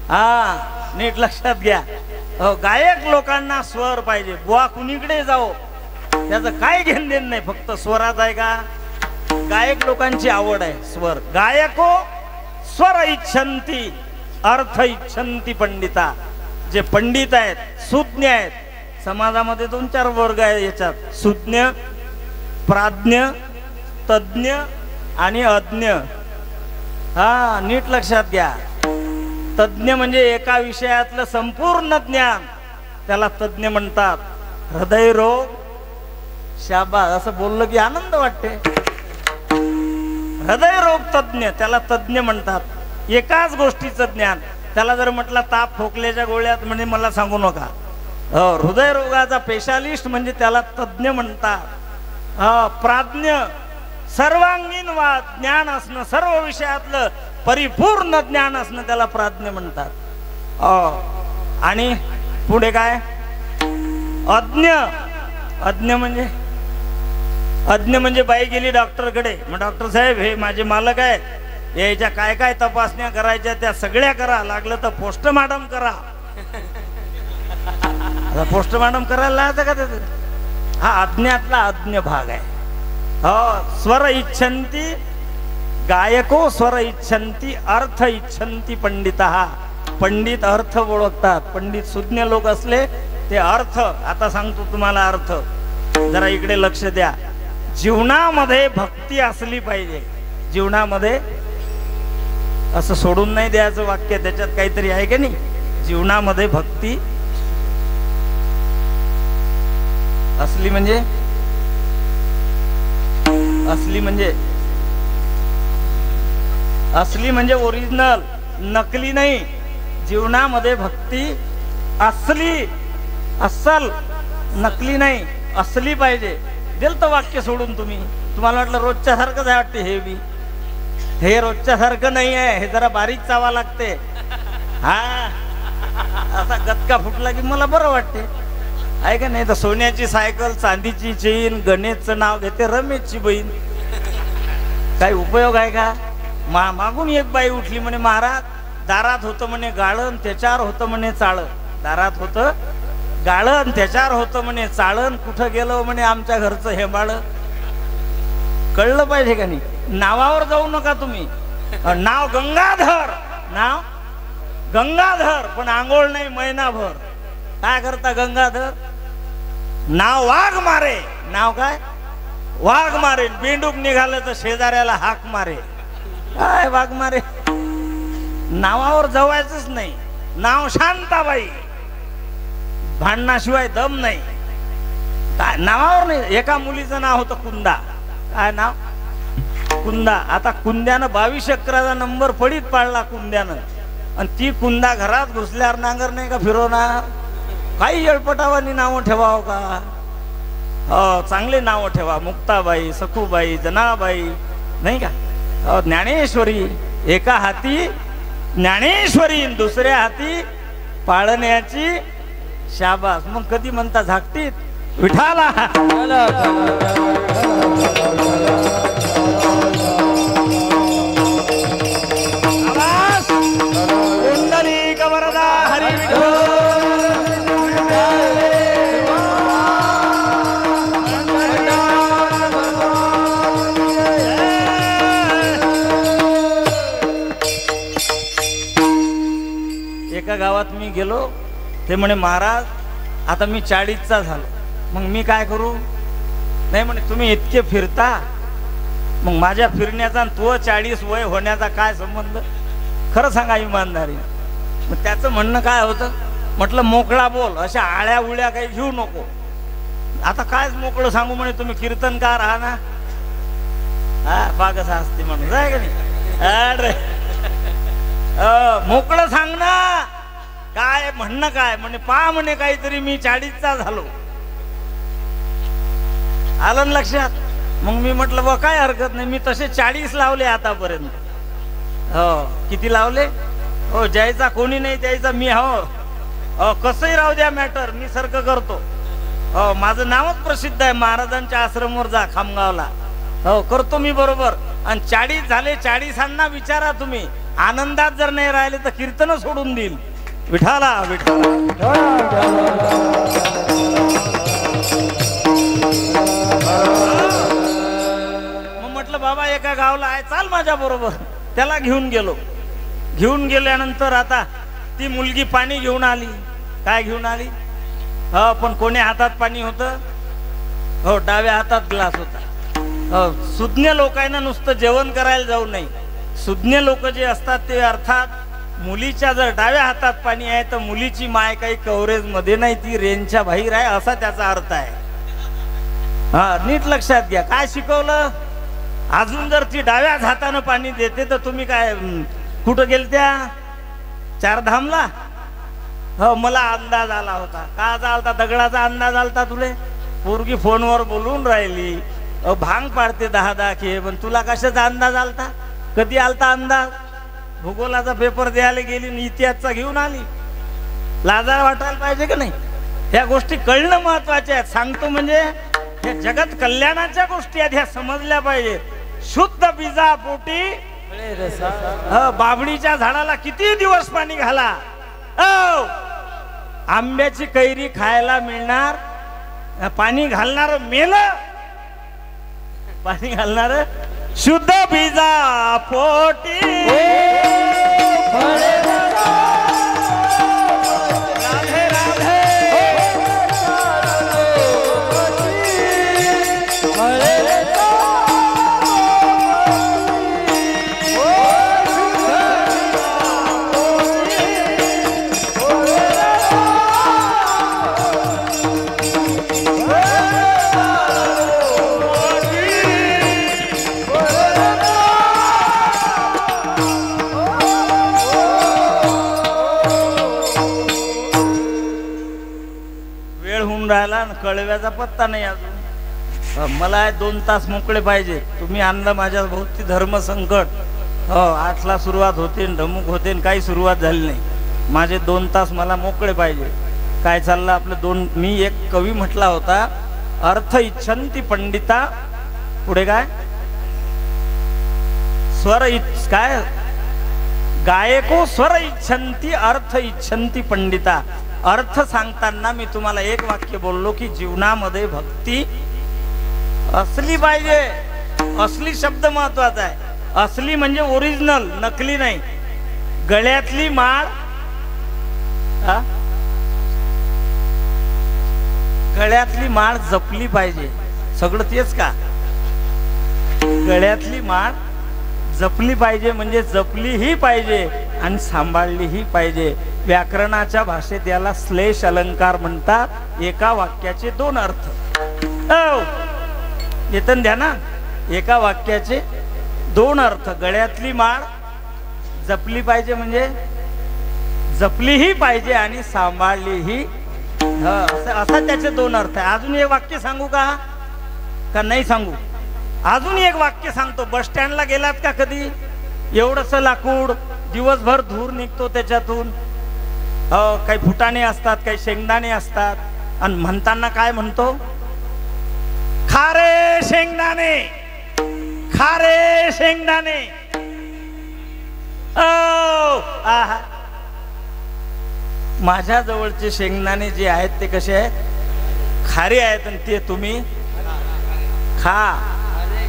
हा, नीट लक्षात घ्या. गायक लोकांना स्वर पाहिजे. बुवा कुणीकडे जाओ त्याचं काय घेण देण नाही, फक्त स्वरात आहे का? गायक लोकांची आवड आहे स्वर. गायको स्वर इच्छन्ति अर्थ इच्छन्ति पंडिता. जे पंडित आहेत, सुज्ञ आहेत. समाजामध्ये 2-4 वर्ग आहेत याच्यात. सुज्ञ, प्राज्ञ, तज्ञ आणि अज्ञ. हा, नीट लक्षात घ्या. तज्ञ म्हणजे एका विषयातलं संपूर्ण ज्ञान, त्याला तज्ञ म्हणतात. हृदयरोग, शाबास, असं बोललं की आनंद वाटते. हृदयरोग तज्ञ, त्याला तज्ञ म्हणतात. एकाच गोष्टीचं ज्ञान. त्याला जर म्हटलं ताप खोकल्याच्या गोळ्यात, म्हणजे मला सांगू नका. हृदयरोगाचा स्पेशालिस्ट म्हणजे त्याला तज्ञ म्हणतात. प्राज्ञ, सर्वांगीण ज्ञान असणं, सर्व विषयातलं परिपूर्ण ज्ञान असणं, त्याला प्राज्ञ म्हणतात. आणि पुढे काय? अज्ञ. अज्ञ म्हणजे बाई गेली डॉक्टरकडे. मग डॉक्टर साहेब, हे माझे मालक आहेत, याच्या काय काय तपासण्या करायच्या त्या सगळ्या करा, लागलं तर पोस्टमार्टम करा. पोस्टमार्टम करायला लागायचं का त्याचं? हा अज्ञातला अज्ञ भाग आहे. स्वर इच्छन्ति गायको स्वर इच्छन्ति अर्थ इच्छन्ति पंडिता. पंडित अर्थ ओळखतात. पंडित सुज्ञ लोक असले ते अर्थ. आता सांगतो तुम्हाला अर्थ. जरा इकडे लक्ष द्या. जीवनामध्ये भक्ती असली पाहिजे. जीवनामध्ये असं सोडून नाही द्यायचं वाक्य, त्याच्यात काहीतरी आहे की नाही? जीवनामध्ये भक्ती असली म्हणजे असली म्हणजे ओरिजिनल, नकली नाही. जीवनामध्ये भक्ती असली, अस्सल, नकली नाही, असली पाहिजे. दिल तर वाक्य सोडून तुम्ही. तुम्हाला वाटलं रोजच्या सारखंच आहे वाटते. हे बी हे रोजच्या सारखं नाही आहे. हे जरा बारीक चावा लागते. हा, असा गतका फुटला की मला बरं वाटते, आहे का नाही? तर सोन्याची सायकल, चांदीची चेन, गणेशचं नाव घेते रमेशची बहीण. काही उपयोग आहे का? मागून एक बाई उठली म्हणे, महाराज दारात होतं म्हणे गाळण, त्याच्यावर होतं म्हणे चाळण. दारात होतं गाळण, त्याच्यावर होतं म्हणे चाळण. कुठं गेलो म्हणे आमच्या घरचं हेंबाळ. कळलं पाहिजे का नाही? नावावर जाऊ नका तुम्ही. नाव गंगाधर, नाव गंगाधर, पण आंघोळ नाही महिनाभर. काय करता गंगाधर? नाव वाघ मारे. नाव काय? वाघ मारे. बेंडूक निघालं तर शेजाऱ्याला हाक मारे. काय वाघ मारे? नावावर जवायचंच नाही. नाव शांताबाई, भांडणाशिवाय दम नाही. काय नावावर नाही. एका मुलीचं नाव होतं कुंदा. काय नाव? कुंदा. आता कुंद्यानं 22 अकराचा नंबर पडीत पाडला कुंद्यानं. आणि ती कुंदा घरात घुसल्यावर नांगर नाही का फिरवणार? काही येळपटावानी नावं ठेवावं का? हो, चांगले नावं ठेवा. मुक्ताबाई, सखूबाई, जनाबाई, नाही का? ज्ञानेश्वरी. एका हाती ज्ञानेश्वरी, दुसऱ्या हाती पाळण्याची शाबास. मग कधी म्हणता झाकटीत विठाला. कुंडलिक वरदा हरी एका गावात मी गेलो. ते म्हणे महाराज आता मी 40चा झालो. मग मी काय करू? नाही म्हणे तुम्ही इतके फिरता, मग माझ्या फिरण्याचा तो 40 वय होण्याचा काय संबंध? खरं सांगा इमानदारी. मग त्याचं म्हणणं काय होतं? म्हटलं मोकळा बोल, अशा आळ्या उळ्या काही घेऊ नको. आता कायच मोकळं सांगू म्हणे, तुम्ही कीर्तनकार आहा ना. हा बागच असते म्हणून जाय का नाही. अरे मोकळं सांग ना. काय म्हणणं काय? म्हणे पहा म्हणे काहीतरी मी 40चा झालो. आलं लक्षात? मग मी म्हटलं बा काय हरकत नाही, मी तसे 40 लावले आतापर्यंत. हो किती लावले? हो ज्याचा कोणी नाही त्याचा मी. हो कसंही राहू द्या मॅटर, मी सर्क करतो. हो माझं नावच प्रसिद्ध आहे. महाराजांच्या आश्रमवर जा खामगावला. हो करतो मी बरोबर. आणि 40 झाले, 40 विचारा तुम्ही. आनंदात जर नाही राहिले तर कीर्तन सोडून देईल. विठाला विठाला. मग म्हटलं बाबा एका गावला आहे, चाल माझ्या बरोबर. त्याला घेऊन गेलो. घेऊन गेल्यानंतर आता ती मुलगी पाणी घेऊन आली. काय घेऊन आली? हो पण कोण्या हातात पाणी होतं? हो डाव्या हातात ग्लास होता. हो सुज्ञ लोकांना नुसतं जेवण करायला जाऊ नये. सुज्ञ लोक जे असतात ते अर्थात मुलीच्या जर डाव्या हातात पाणी आहे तर मुलीची माय काही कव्हरेज मध्ये नाही, ती रेंजच्या बाहेर आहे, असा त्याचा अर्थ आहे. हा नीट लक्षात घ्या. काय शिकवलं? अजून जर ती डाव्याच हातानं पाणी देते तर तुम्ही काय कुठं गेलत्या? 4 धामला? हो मला अंदाज आला होता. का चालता? दगडाचा अंदाज आलता तुले? पोरगी फोनवर बोलून राहिली, भांग पाडते 10-10 के. पण तुला कशाचा अंदाज आलता? कधी आलता अंदाज? भूगोलाचा पेपर द्यायला गेली आणि इतिहासचा घेऊन आली. लाजार वाटायला पाहिजे का नाही? ह्या गोष्टी कळणं महत्वाचे आहेत. सांगतो म्हणजे हे जगत कल्याणाच्या गोष्टी आहेत, ह्या समजल्या पाहिजे. शुद्ध बीजा पोटी बाभळीच्या झाडाला किती दिवस पाणी घाला. आंब्याची कैरी खायला मिळणार, पाणी घालणार मेलं. पाणी घालणार शुद्ध बीजा पोटी. राधे राधे. राहिला कळव्याचा पत्ता नाही अजून. मला 2 तास मोकळे पाहिजे. तुम्ही आणलं माझ्या भोवती धर्म संकट. हो 8ला सुरुवात होते, ढमुक होते, काही सुरुवात झाली नाही. माझे 2 तास मला मोकळे पाहिजे. काय चाललं आपलं? मी एक कवी म्हटला होता, अर्थ इच्छन्ति पंडिता. पुढे काय? स्वर काय? गायको स्वर इच्छन्ति अर्थ इच्छन्ति पंडिता. अर्थ सांगताना मी तुम्हाला एक वाक्य बोललो की जीवनामध्ये भक्ती असली पाहिजे. असली शब्द महत्वाचा आहे. असली म्हणजे ओरिजिनल, नकली नाही. गळ्यातली माळ, गळ्यातली माळ जपली पाहिजे. सगळं तेच का? गळ्यातली माळ जपली पाहिजे म्हणजे जपलीही पाहिजे आणि सांभाळलीही पाहिजे. व्याकरणाच्या भाषेत याला श्लेष अलंकार म्हणतात. एका वाक्याचे 2 अर्थ. येतन द्या ना. एका वाक्याचे 2 अर्थ. गळ्यातली माळ जपली पाहिजे म्हणजे जपलीही पाहिजे आणि सांभाळलीही असा त्याचे दोन अर्थ आहे. अजून एक वाक्य सांगू का नाही सांगू? अजून एक वाक्य सांगतो. बस स्टँडला गेलात का कधी? एवढंस लाकूड, दिवसभर धूर निघतो त्याच्यातून, काही फुटाणे असतात, काही शेंगदाणे असतात, आणि म्हणताना काय म्हणतो? खारे शेंगदाणे, खारे शेंगदाणे. आहा, माझ्या जवळचे शेंगदाणे जे आहेत ते कसे आहेत? खारे आहेत, आणि ते तुम्ही खा.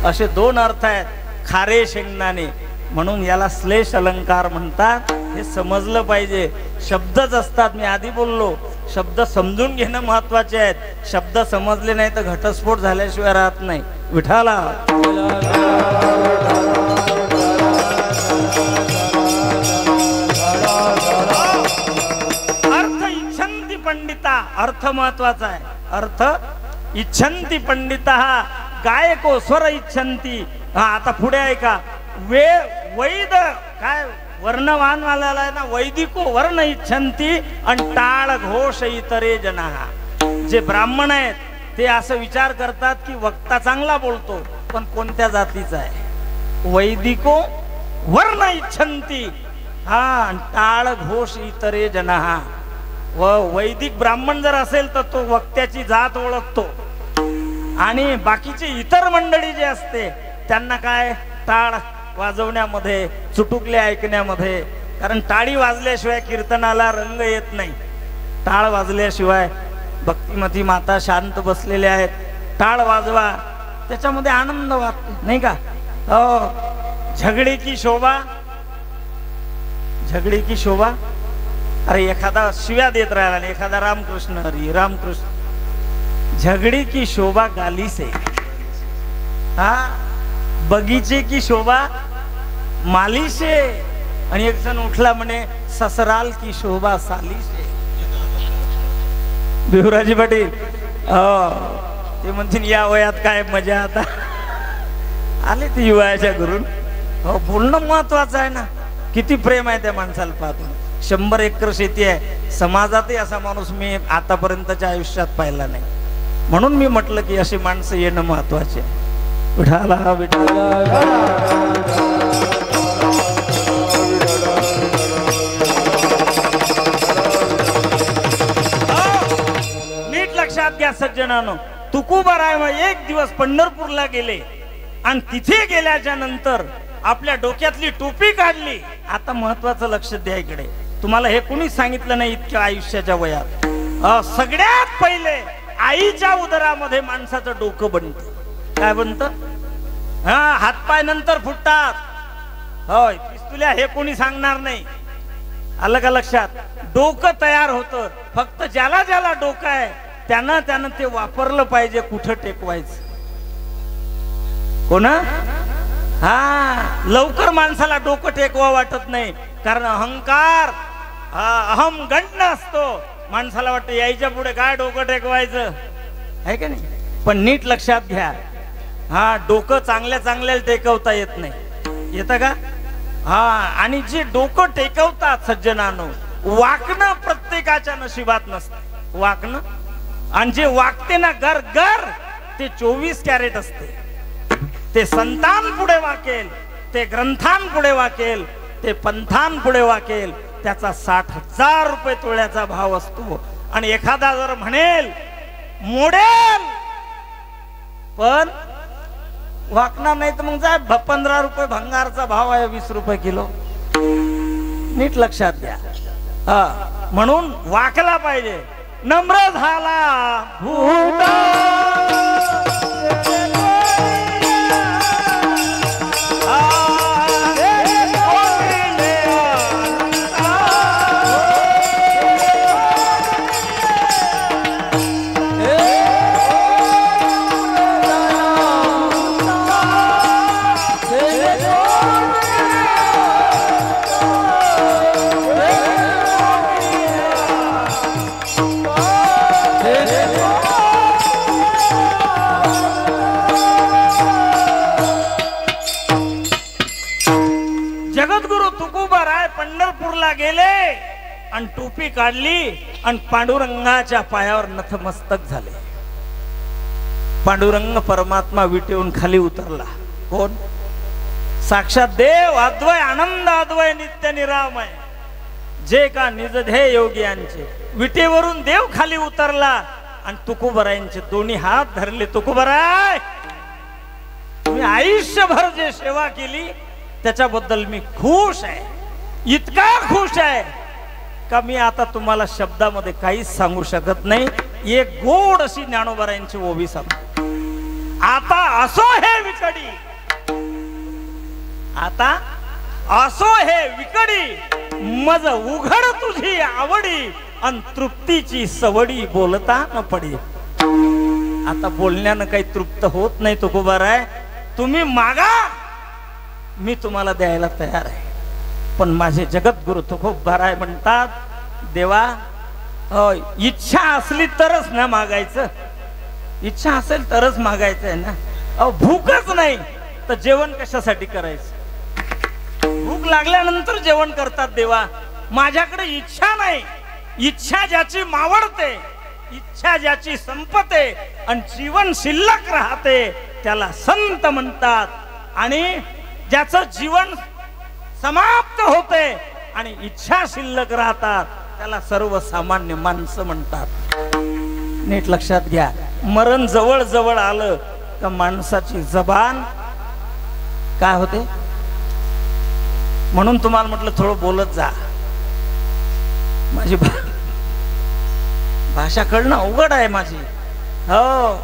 असे दोन अर्थ आहेत, खारे शेंगदाणे. म्हणून याला श्लेष अलंकार म्हणतात. हे समजलं पाहिजे. शब्दच असतात, मी आधी बोललो, शब्द समजून घेणं महत्वाचे आहेत. शब्द समजले नाही तर घटस्फोट झाल्याशिवाय राहत नाही. विठाला अर्थ इच्छन्ति पंडिता, अर्थ महत्वाचा आहे. अर्थ इच्छन्ति पंडिता, गायको स्वर इच्छन्ति. आता पुढे आहे का? वैद काय वर्णवान वाल्याला आहे ना, वैदिको वर्ण इच्छन्ति आणि टाळ घोष इतरे जना. जे ब्राह्मण आहेत ते असं विचार करतात की वक्ता चांगला बोलतो, पण कोणत्या जातीचा आहे? वैदिको वर्ण इच्छन्ति, हा, टाळ घोष इतरे जना. व वैदिक ब्राह्मण जर असेल तर तो वक्त्याची जात ओळखतो, आणि बाकीची इतर मंडळी जे असते त्यांना काय? टाळ वाजवण्यामध्ये, चुटुकले ऐकण्यामध्ये. कारण टाळी वाजल्याशिवाय कीर्तनाला रंग येत नाही. टाळ वाजल्याशिवाय, भक्तिमती माता शांत बसलेल्या आहेत, टाळ वाजवा, त्याच्यामध्ये आनंद वाटतो, नाही का? झगडे की शोभा, झगडे की शोभा. अरे एखादा शिव्या देत राहिला, एखादा रामकृष्ण हरी रामकृष्ण. झगडे की शोभा गाली से, हा, बगीचे की शोभा माली से. आणि एक जण उठला म्हणे, ससराल की शोभा साली से. भिवराजी पाटील ते म्हणतील या वयात काय मजा. आता आले ते युवाच्या घरून. बोलणं महत्वाचं आहे ना. किती प्रेम आहे त्या माणसाला पाहतो. 100 एकर शेती आहे. समाजातही असा माणूस मी आतापर्यंतच्या आयुष्यात पाहिला नाही. म्हणून मी म्हटलं की अशी माणसं येणं महत्वाचे. विठाला विठाला. नीट लक्षात घ्या सज्जनानो, तुकोबाराय एक दिवस पंढरपूरला गेले, आणि तिथे गेल्याच्या नंतर आपल्या डोक्यातली टोपी काढली. आता महत्वाचं लक्ष द्या इकडे. तुम्हाला हे कुणी सांगितलं नाही इतक्या आयुष्याच्या वयात. सगळ्यात पहिले आईच्या उदरामध्ये माणसाचं डोकं बनतं. काय बनतं? हा, हातपाय नंतर फुटतात. होय, पिस्तुल्या हे कोणी सांगणार नाही. आलं का लक्षात? डोकं तयार होतं. फक्त ज्याला ज्याला डोकं आहे त्यानं ते वापरलं पाहिजे. कुठं टेकवायचं? कोण? हा, लवकर माणसाला डोकं टेकवा वाटत नाही, कारण अहंकार, अहम गंड असतो. माणसाला वाटतं यायच्या पुढे काय डोकं टेकवायचं, आहे का नाही? पण नीट लक्षात घ्या, हा, डोकं चांगल्या चांगल्याला टेकवता येत नाही. येतं का? हा, आणि जे डोकं टेकवतात सज्जनानो, वाकणं प्रत्येकाच्या नशिबात नसतं. वाकणं, आणि जे वाकते ना गर गर, ते 24 कॅरेट असते. ते संतान पुढे वाकेल, ते ग्रंथान पुढे वाकेल, ते पंथान पुढे वाकेल. त्याचा 60,000 रुपये तोळ्याचा भाव असतो. आणि एखादा जर म्हणेल मोडेल, पण वाकणार नाही, तर मग जा 15 रुपये भंगारचा भाव आहे, 20 रुपये किलो. नीट लक्षात द्या. म्हणून वाकला पाहिजे. नम्र झाला भूता, आणि टोपी काढली आणि पांडुरंगाच्या पायावर नतमस्तक झाले. पांडुरंग परमात्मा विटेवून खाली उतरला. कोण? साक्षात देव अद्वय आनंद अद्वय नित्य निरामय जे का निजधे योगियांचे. विटेवरून देव खाली उतरला आणि तुकोबरायांचे दोन्ही हात धरले. तुकोबराय, तुम्ही आयुष्यभर जे सेवा केली त्याच्याबद्दल मी खुश आहे, इतका खुश आहे का मी आता तुम्हाला शब्दामध्ये काहीच सांगू शकत नाही. एक गोड अशी ज्ञानोबरायांची ओवी सांगतो. आता असो हे विकडी, आता असो हे विकडी, मज उघड तुझी आवडी अन तृप्तीची सवडी बोलता न पडी. आता बोलण्यानं काही तृप्त होत नाही तुकोबाराय. तुम्ही मागा, मी तुम्हाला द्यायला तयार आहे. पण माझे जगद्गुरु तुकोबाराय म्हणतात, देवा इच्छा असली तरच ना मागायचं, इच्छा असेल तरच मागायचं आहे ना. अहो भूकच नाही तर जेवण कशासाठी करायचं? भूक लागल्यानंतर जेवण करतात देवा. माझ्याकडे इच्छा नाही. इच्छा ज्याची मावळते, इच्छा ज्याची संपते आणि जीवन शिल्लक राहते त्याला संत म्हणतात. आणि ज्याचं जीवन समाप्त होते आणि इच्छा शिल्लक राहतात त्याला सर्वसामान्य माणसं म्हणतात. नीट लक्षात घ्या, मरण जवळ जवळ आलं का माणसाची जबान काय होते. म्हणून तुम्हाला म्हटलं थोडं बोलत जा. माझी भाषा कळणं अवघड आहे माझी. हो,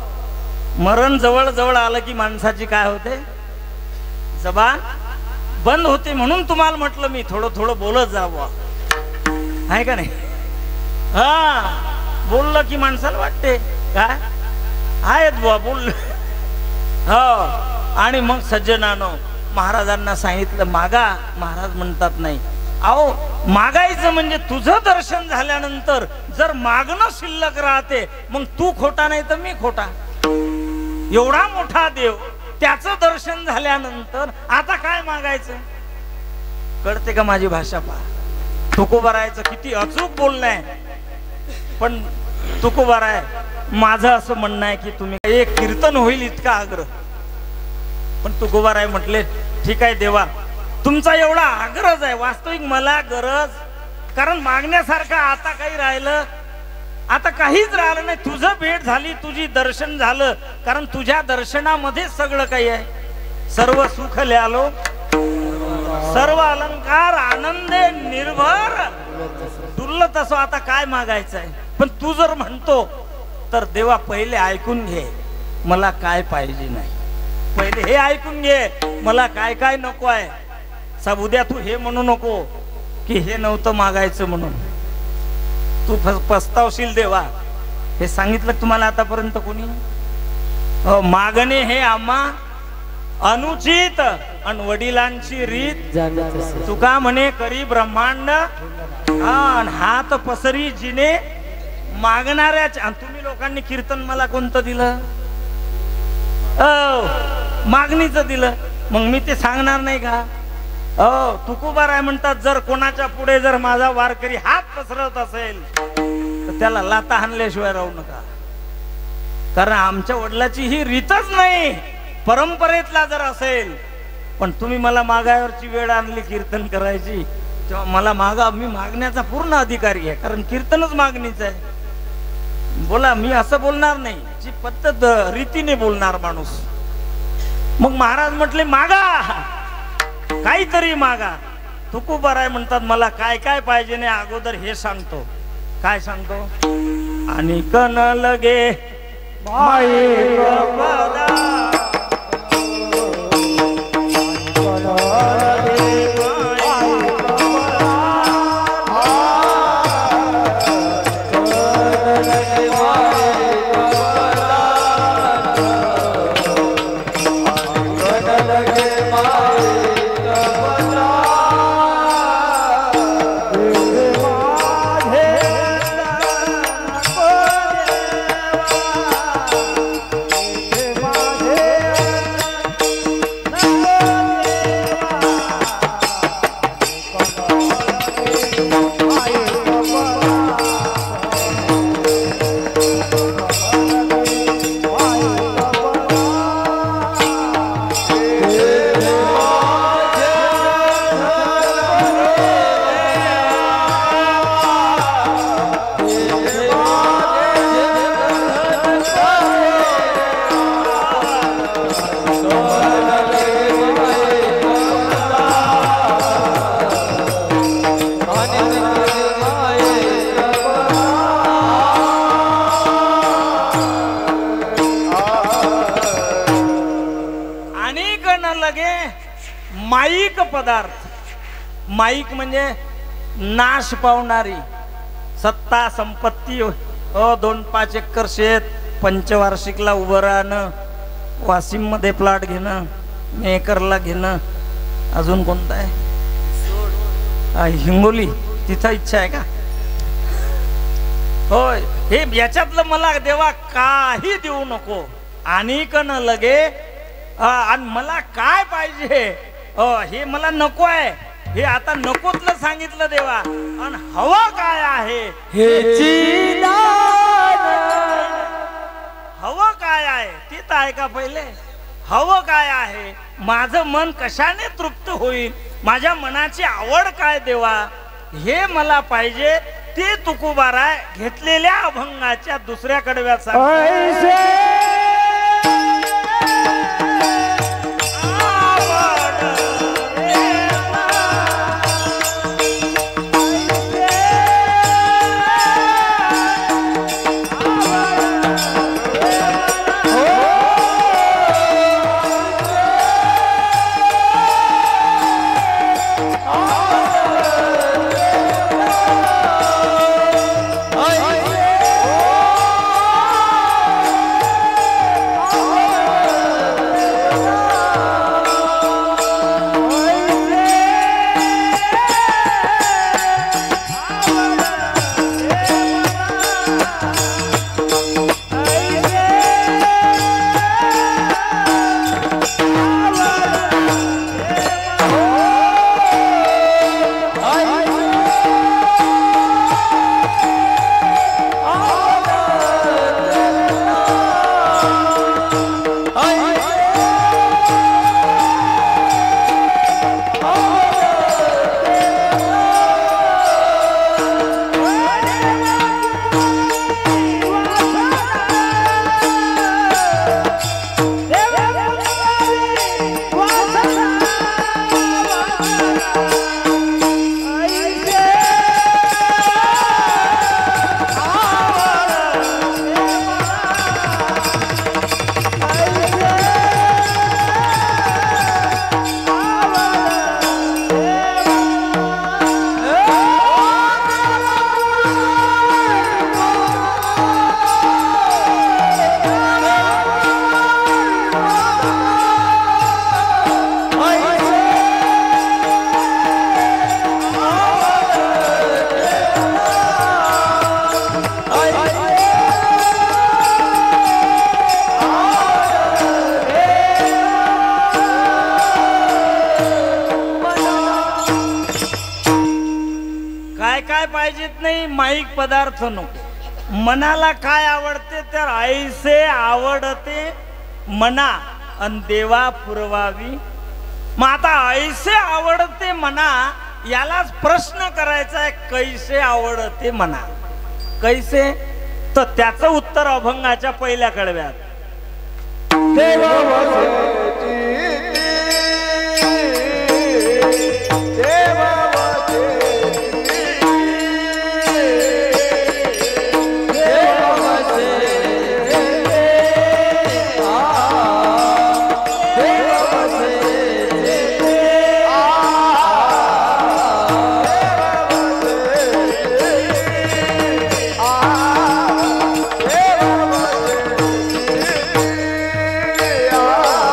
मरण जवळ जवळ आलं की माणसाची काय होते, जबान बंद होते. म्हणून तुम्हाला म्हटलं मी थोडं थोडं बोलत जावं, आहे का नाही? हा, बोललं की माणसाला वाटते काय आहेत बुवा बोल. हो, आणि मग सज्जनानो महाराजांना सांगितलं मागा. महाराज म्हणतात नाही. अहो मागायचं म्हणजे तुझं दर्शन झाल्यानंतर जर मागणं शिल्लक राहते मग तू खोटा नाही तर मी खोटा. एवढा मोठा देव, त्याचं दर्शन झाल्यानंतर आता काय मागायचं? कळते का माझी भाषा? पहा, तुकोबारायचं किती अचूक बोलणं आहे. पण तुकोबाराय, माझं असं म्हणणं आहे की तुम्ही एक कीर्तन होईल इतका आग्रह. पण तुकोबाराय म्हटले ठीक आहे देवा, तुमचा एवढा आग्रह आहे. वास्तविक मला गरज, कारण मागण्यासारखं आता काही राहिलं, आता काहीच राहिलं नाही. तुझं भेट झाली, तुझी दर्शन झालं, कारण तुझ्या दर्शनामध्ये सगळं काही आहे. सर्व सुख ल्यालो, सर्व अलंकार आनंदे निर्भर, दुर्लभ असो. आता काय मागायचं आहे? पण तू जर म्हणतो तर देवा पहिले ऐकून घे मला काय पाहिजे नाही. पहिले हे ऐकून घे मला काय काय नको आहे. सब उद्या तू हे म्हणू नको की हे नव्हतं मागायचं म्हणून तू पस्तावशील देवा. हे सांगितलं तुम्हाला आतापर्यंत कोणी? मागणे हे आम्हा अनुचित आणि वडिलांची रीत. तुका म्हणे करी ब्रह्मांड हात पसरी जिने मागणाऱ्याच्या. तुम्ही लोकांनी कीर्तन मला कोणतं दिलं? मागणीचं दिलं. मग मी ते सांगणार नाही का? तुकोबाराय म्हणतात जर कोणाच्या पुढे जर माझा वारकरी हात पसरवत असेल तर त्याला लाता हाणल्याशिवाय राहू नका. कारण आमच्या वडिलाची ही रीतच नाही, परंपरेतला जर असेल. पण तुम्ही मला मागायवरची वेळ आणली कीर्तन करायची, तेव्हा मला मागा. मी मागण्याचा पूर्ण अधिकारी आहे, कारण कीर्तनच मागणीच आहे. बोला, मी असं बोलणार नाही, जी पद्धत रीतीने बोलणार माणूस. मग महाराज म्हटले मागा, काहीतरी मागा. तुकोबाराय म्हणतात मला काय काय पाहिजे नाही अगोदर हे सांगतो. काय सांगतो? आणि कन लगे माईक पदार्थ. माईक म्हणजे नाश पावणारी सत्ता संपत्ती. 2-5 एकर शेत पंचवार्षिकला उभं राहणं, वाशिम मध्ये प्लॉट घेणं, मेकरला घेणं, अजून कोणता आहे हिंगोली तिथं इच्छा आहे का? होय, हे याच्यातलं मला देवा काही देऊ नको. आणि न लगे आणि मला काय पाहिजे हे मला नको आहे. हे आता नकोतलं सांगितलं देवा. आणि हवं काय आहे हवं काय आहे ते तर ऐका पहिले. हवं काय आहे, माझं मन कशाने तृप्त होईल, माझ्या मनाची आवड काय देवा, हे मला पाहिजे. ते तुकोबाराय घेतलेल्या अभंगाच्या दुसऱ्या कडव्यात नाही. माईक पदार्थ नको. मनाला काय आवडते तर ऐसे आवडते मना अन देवा पुरवावी. मग आता ऐसे आवडते मना यालाच प्रश्न करायचा आहे, कैसे आवडते मना. कैसे तर त्याचं उत्तर अभंगाच्या पहिल्या कडव्यात. आ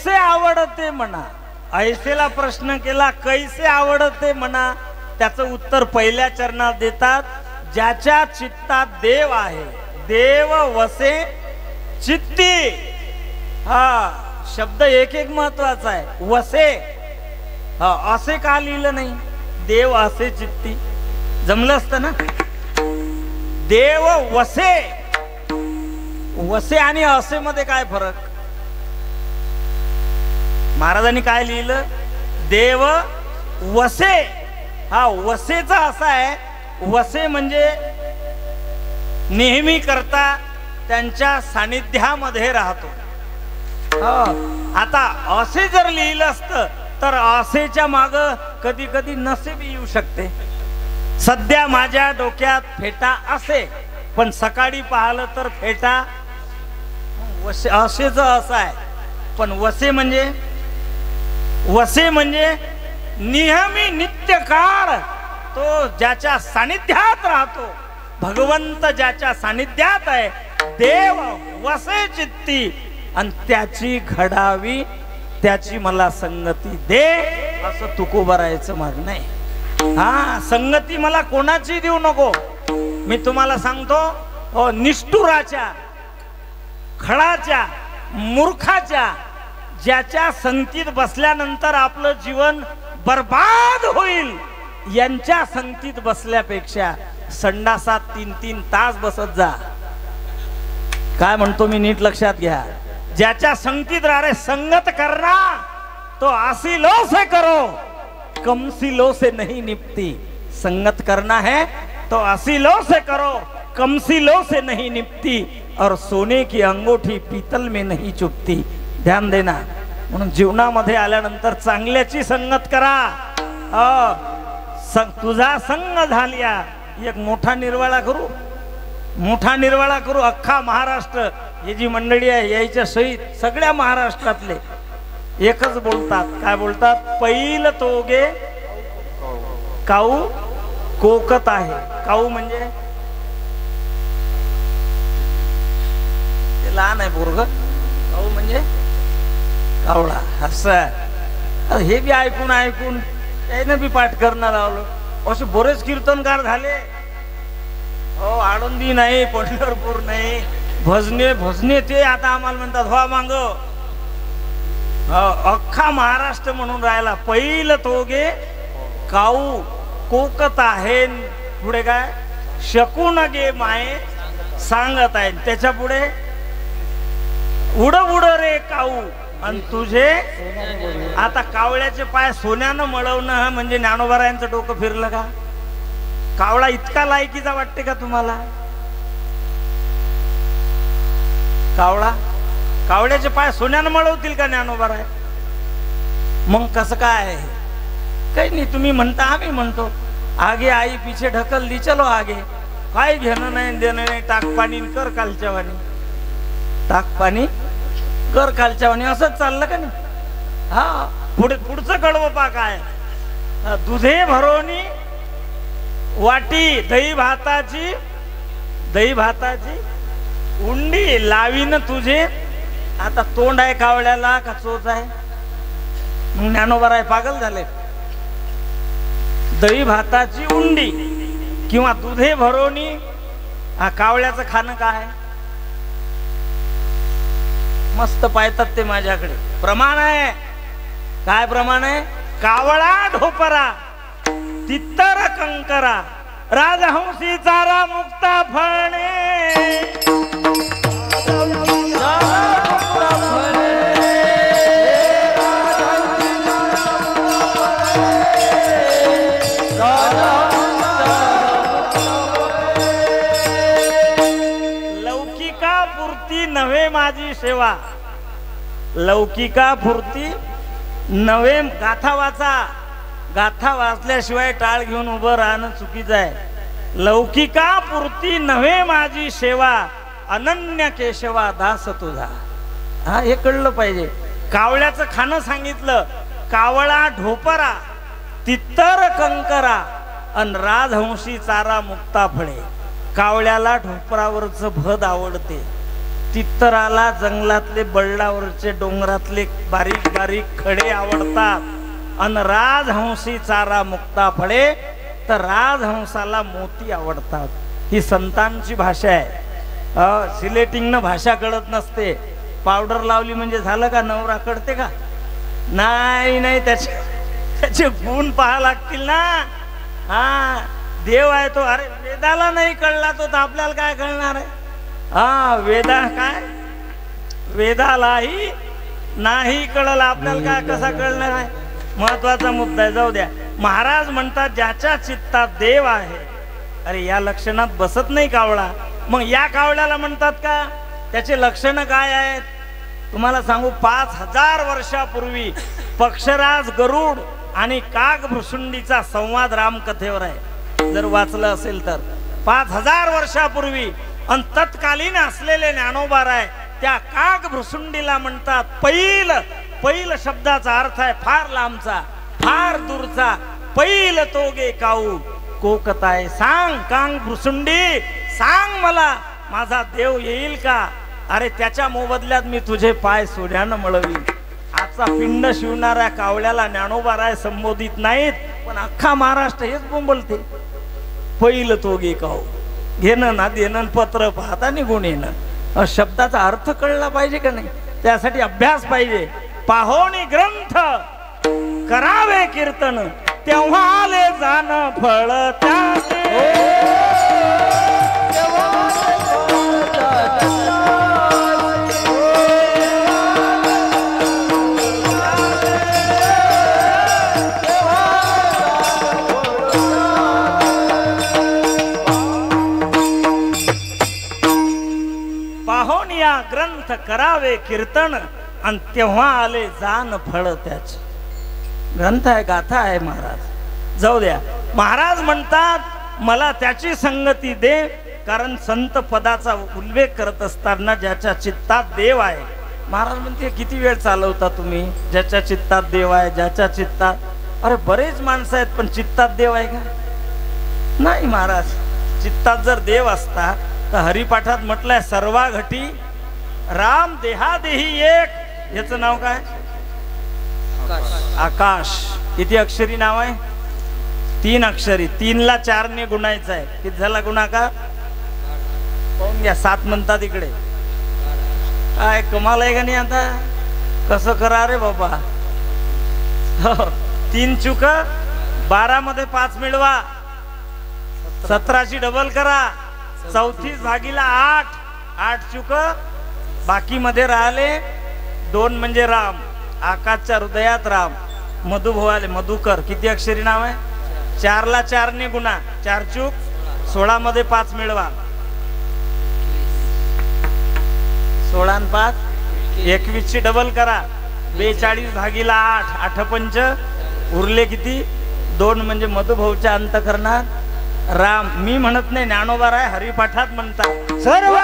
कैसे आवडते म्हणा. ऐसेला प्रश्न केला कैसे आवडते म्हणा, त्याचं उत्तर पहिल्या चरणात देतात. ज्याच्या चित्तात देव आहे, देव वसे चित्ती. हा शब्द एक एक महत्वाचा आहे. वसे हा असे का लिहिलं नाही, देव असे चित्ती जमलं असतं ना. देव वसे, वसे आणि असे मध्ये काय फरक. महाराजांनी काय लिहिलं, देव वसे. हा वसेचा असा आहे, वसे म्हणजे नेहमी करता त्यांच्या सानिध्यामध्ये राहतो. आता असे जर लिहिलं असतं तर असेच्या माग कधी कधी नसीब येऊ शकते. सध्या माझ्या डोक्यात फेटा असे, पण सकाळी पाहिलं तर फेटा वसे. असेच असं आहे, पण वसे म्हणजे, वसे म्हणजे नेहमी नित्यकाळ तो ज्याच्या सानिध्यात राहतो, भगवंत ज्याच्या सानिध्यात आहे, देव वसे चित्ती, आणि त्याची घडावी त्याची मला संगती दे, असं तुकोबा राहायचं मागणं आहे. हा संगती मला कोणाची देऊ नको. मी तुम्हाला सांगतो, निष्ठुराच्या, खडाच्या, मूर्खाच्या, ज्याच्या संगतीत बसल्यानंतर आपलं जीवन बर्बाद होईल, यांच्या संगतीत बसल्यापेक्षा संडासात 3-3 तास बसत जा. काय म्हणतो मी नीट लक्षात घ्या. ज्याच्या संगतीत राहणे, संगत करना तो आसिलो से करो, कमसिलो से नहीं निपती. संगत करना है तो आसिलो से करो, कमसिलो से नहीं निपती, और सोने की अंगूठी पीतल में नहीं चुपती. ध्यान देना. म्हणून जीवनामध्ये आल्यानंतर चांगल्याची संगत करा. तुझा संग झाल्या. एक मोठा निर्वाळा करू, मोठा निर्वाळा करू. अख्खा महाराष्ट्र, ही जी मंडळी आहे याच्या सहित सगळ्या महाराष्ट्रातले एकच बोलतात. काय बोलतात, पैल तोगे काऊ कोकत आहे. काऊ म्हणजे ते लहान आहे पोरग. काऊ म्हणजे कावळा. असं हे बी ऐकून ऐकून त्याने बी पाठ करणं लावलं. असे बरेच कीर्तनकार झाले. हो आळंदी नाही, पंढरपूर नाही, भजने भजने ते आता आम्हाला म्हणतात व्हा मांग. अख्खा महाराष्ट्र म्हणून राहिला. पहिलं तोगे काऊ कोकत आहे. पुढे काय, शकून गे माये सांगत आहे. त्याच्या पुढे उड उड रे काऊ आणि तुझे. आता कावळ्याचे पाय सोन्यानं मळवणं म्हणजे ज्ञानोबारायांचं डोकं फिरलं का. कावळा इतका लायकीचा वाटते का तुम्हाला. कावळा, कावळ्याचे पाय सोन्यानं मळवतील का ज्ञानोबाराय. मग कसं काय, काही नाही. तुम्ही म्हणता आम्ही म्हणतो, आगे आई पिछे ढकल दी चलो आगे. काय घेणं नाही देणं नाही. टाक पाणी कर कालच्या वाणी, टाक पाणी कर कालच्या वाणी, असंच चाललं का नाही. हा पुढे पुढचं कडवं पा काय, दुधे भरोनी वाटी दही भाताची, दही भाताची उंडी लावीन तुझे. आता तोंड आहे कावळ्याला का चोच आहे. मग ज्ञानोबा पागल झाले. दही भाताची उंडी किंवा दुधे भरोनी. हा कावळ्याचं खाणं काय. मस्त पाहतात ते माझ्याकडे. प्रमाण आहे. काय प्रमाण आहे. कावळा ढोपरा तित्तर कंकरा, राजहंसी चारा मुक्ता फणे. लौकिका पुरती नव्हे माझी सेवा. लौकिका पुरती नव्हे. गाथा वाचा. गाथा वाचल्याशिवाय टाळ घेऊन उभं राहणं चुकीचं आहे. लौकिका पुरती नव्हे माझी सेवा, अनन्य केशवा दास तुझा. हा हे कळलं पाहिजे. कावळ्याचं खाणं सांगितलं. कावळा ढोपरा तित्तर कंकरा अन राजहंशी चारा मुक्ता फळे. कावळ्याला ढोपरावरच भद आवडते. चित्तराला जंगलातले बळडावरचे डोंगरातले बारीक बारीक खडे आवडतात आणि राजहंसी चारा मुक्ता फळे तर राजहंसाला मोती आवडतात. ही संतांची भाषा आहे. सिलेटिंगनं भाषा कळत नसते. पावडर लावली म्हणजे झालं का नवरा कळते का? नाही नाही, त्याचे गुण पाहा लागतील ना. हा देव आहे तो. अरे वेदाला नाही कळला तो तर आपल्याला काय कळणार आहे? हा वेदा काय वेदालाही नाही कळलं आपल्याला काय कसा कळणार आहे? महत्वाचा मुद्दा आहे. जाऊ द्या. महाराज म्हणतात ज्याच्या चित्तात देव आहे. अरे या लक्षणात बसत नाही कावळा. मग या कावळ्याला म्हणतात का? त्याचे लक्षण काय आहेत तुम्हाला सांगू. 5000 वर्षापूर्वी पक्षराज गरुड आणि काग भृशुंडीचा संवाद रामकथेवर आहे. जर वाचलं असेल तर 5000 वर्षापूर्वी. आणि तत्कालीन असलेले ज्ञानोबा राय त्या काग भृशुंडीला म्हणतात पैल शब्दाचा अर्थ आहे फार लांबचा, फार दूरचा. पैल तोगे काऊ कोकताय सांग कांग भृशुंडी, सांग मला माझा देव येईल का? अरे त्याच्या मोबदल्यात मी तुझे पाय सोड्यानं मळवी. आजचा पिंड शिवणाऱ्या कावळ्याला ज्ञानोबा राय संबोधित नाहीत, पण अख्खा महाराष्ट्र हेच बोंबलते. पैल तोगे काऊ. घेणं ना देणं पत्र पाहता निघून येणं. शब्दाचा अर्थ कळला पाहिजे का नाही? त्यासाठी अभ्यास पाहिजे. पाहोनी ग्रंथ करावे कीर्तन तेव्हा आले जाण फळ पाहोनिया ग्रंथ करावे कीर्तन आणि तेव्हा आले जाण फळ त्याच. ग्रंथ आहे, गाथा आहे महाराज. जाऊ द्या. महाराज म्हणतात मला त्याची संगती दे, कारण संत पदाचा उल्लेख करत असताना ज्याच्या चित्तात देव आहे. महाराज म्हणते किती वेळ चालवता तुम्ही? ज्याच्या चित्तात देव आहे, ज्याच्या चित्तात. अरे बरेच माणसं आहेत पण चित्तात देव आहे का? नाही महाराज. चित्तात जर देव असता तर हरिपाठात म्हटलंय सर्वा घटी राम देहादेही एक. याचं नाव काय? आकाश. किती अक्षरी नाव आहे? 3 अक्षरी. 3 ला 4 ने गुणायचं आहे. किती झाला गुणाकार? पाहून घ्या. 7 म्हणतात इकडे. काय कमाल आहे का नाही? आता कसं करा रे बाबा. 3 चुक 12 मध्ये 5 मिळवा. 17ची डबल करा. 34 भागीला 8. 8 चुक बाकी मध्ये राहिले 2 म्हणजे राम. आकाशच्या हृदयात राम. मधुभवाले मधुकर. किती अक्षरी नाव आहे? 4 ला 4 ने गुणा. 4 चूक 16 मध्ये 5 मिळवा. 16 आणि 5 21 ची डबल करा. 42 भागीला 8. 8 पंच उरले किती? 2 म्हणजे मधुभाऊच्या अंत करणार राम. मी म्हणत नाही, ज्ञानोबा राय हरिपाठात म्हणतात सर्व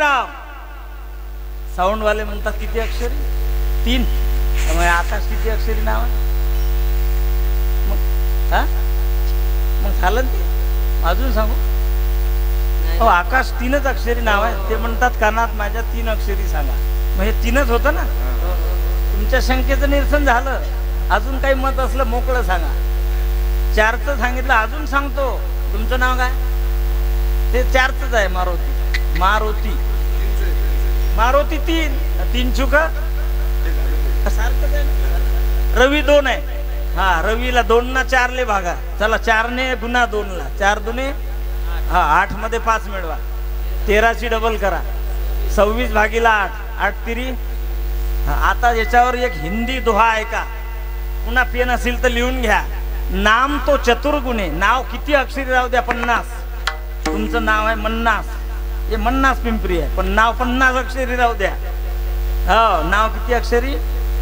राम. साऊंडवाले म्हणतात किती अक्षरी? 3. त्यामुळे आकाश किती अक्षरी नाव आहे? मग झालं ते. अजून सांगू? हो, आकाश 3च अक्षरी नाव आहे. ते म्हणतात कानात माझ्या 3 अक्षरी सांगा. मग हे 3च होतं ना. तुमच्या शंकेचं निरसन झालं. अजून काही मत असलं मोकळं सांगा. 4चं सांगितलं, अजून सांगतो. तुमचं नाव काय? ते 4च आहे. मारुती. मारुती मारुती 3 चुका सारखंच आहे ना. रवी 2 आहे. हा, रवीला 2 ना 4 ले भागा. चला 4 ने गुणा 2 ला. 4 दुने 8 मध्ये 5 मिळवा. 13ची डबल करा. 26 भागीला 8. 8 तिरी. आता याच्यावर एक हिंदी दोहा आहे का? पुन्हा पेन असेल तर लिहून घ्या. नाम तो चतुर्गुणे. नाव किती अक्षरी राहू द्या? 50. तुमचं नाव आहे मन्नास. हे मन्नास पिंपरी आहे, पण नाव 50 अक्षरी राहू द्या. हो, नाव किती अक्षरी?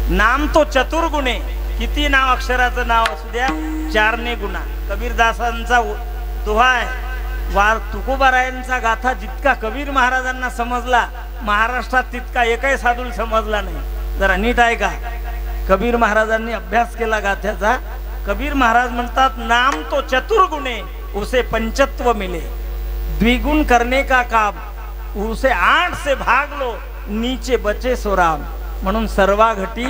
नाम तो चतुर्गुणे. किती नाव अक्षराचं नाव असू द्या, 4 ने गुणा. कबीरदासांचा दोहा आहे. तुकोबारायांचा गाथा जितका कबीर महाराजांना समजला महाराष्ट्रात, तितका एकही साधू समजला नाही. जरा नीट आहे का? कबीर महाराजांनी अभ्यास केला गाथ्याचा. कबीर महाराज म्हणतात, नाम तो चतुर्गुणे उसे पंचत्व मिले. द्विगुण करने का काम उसे 8 से भाग लो, नीचे बचे सो राम. म्हणून सर्वा घटी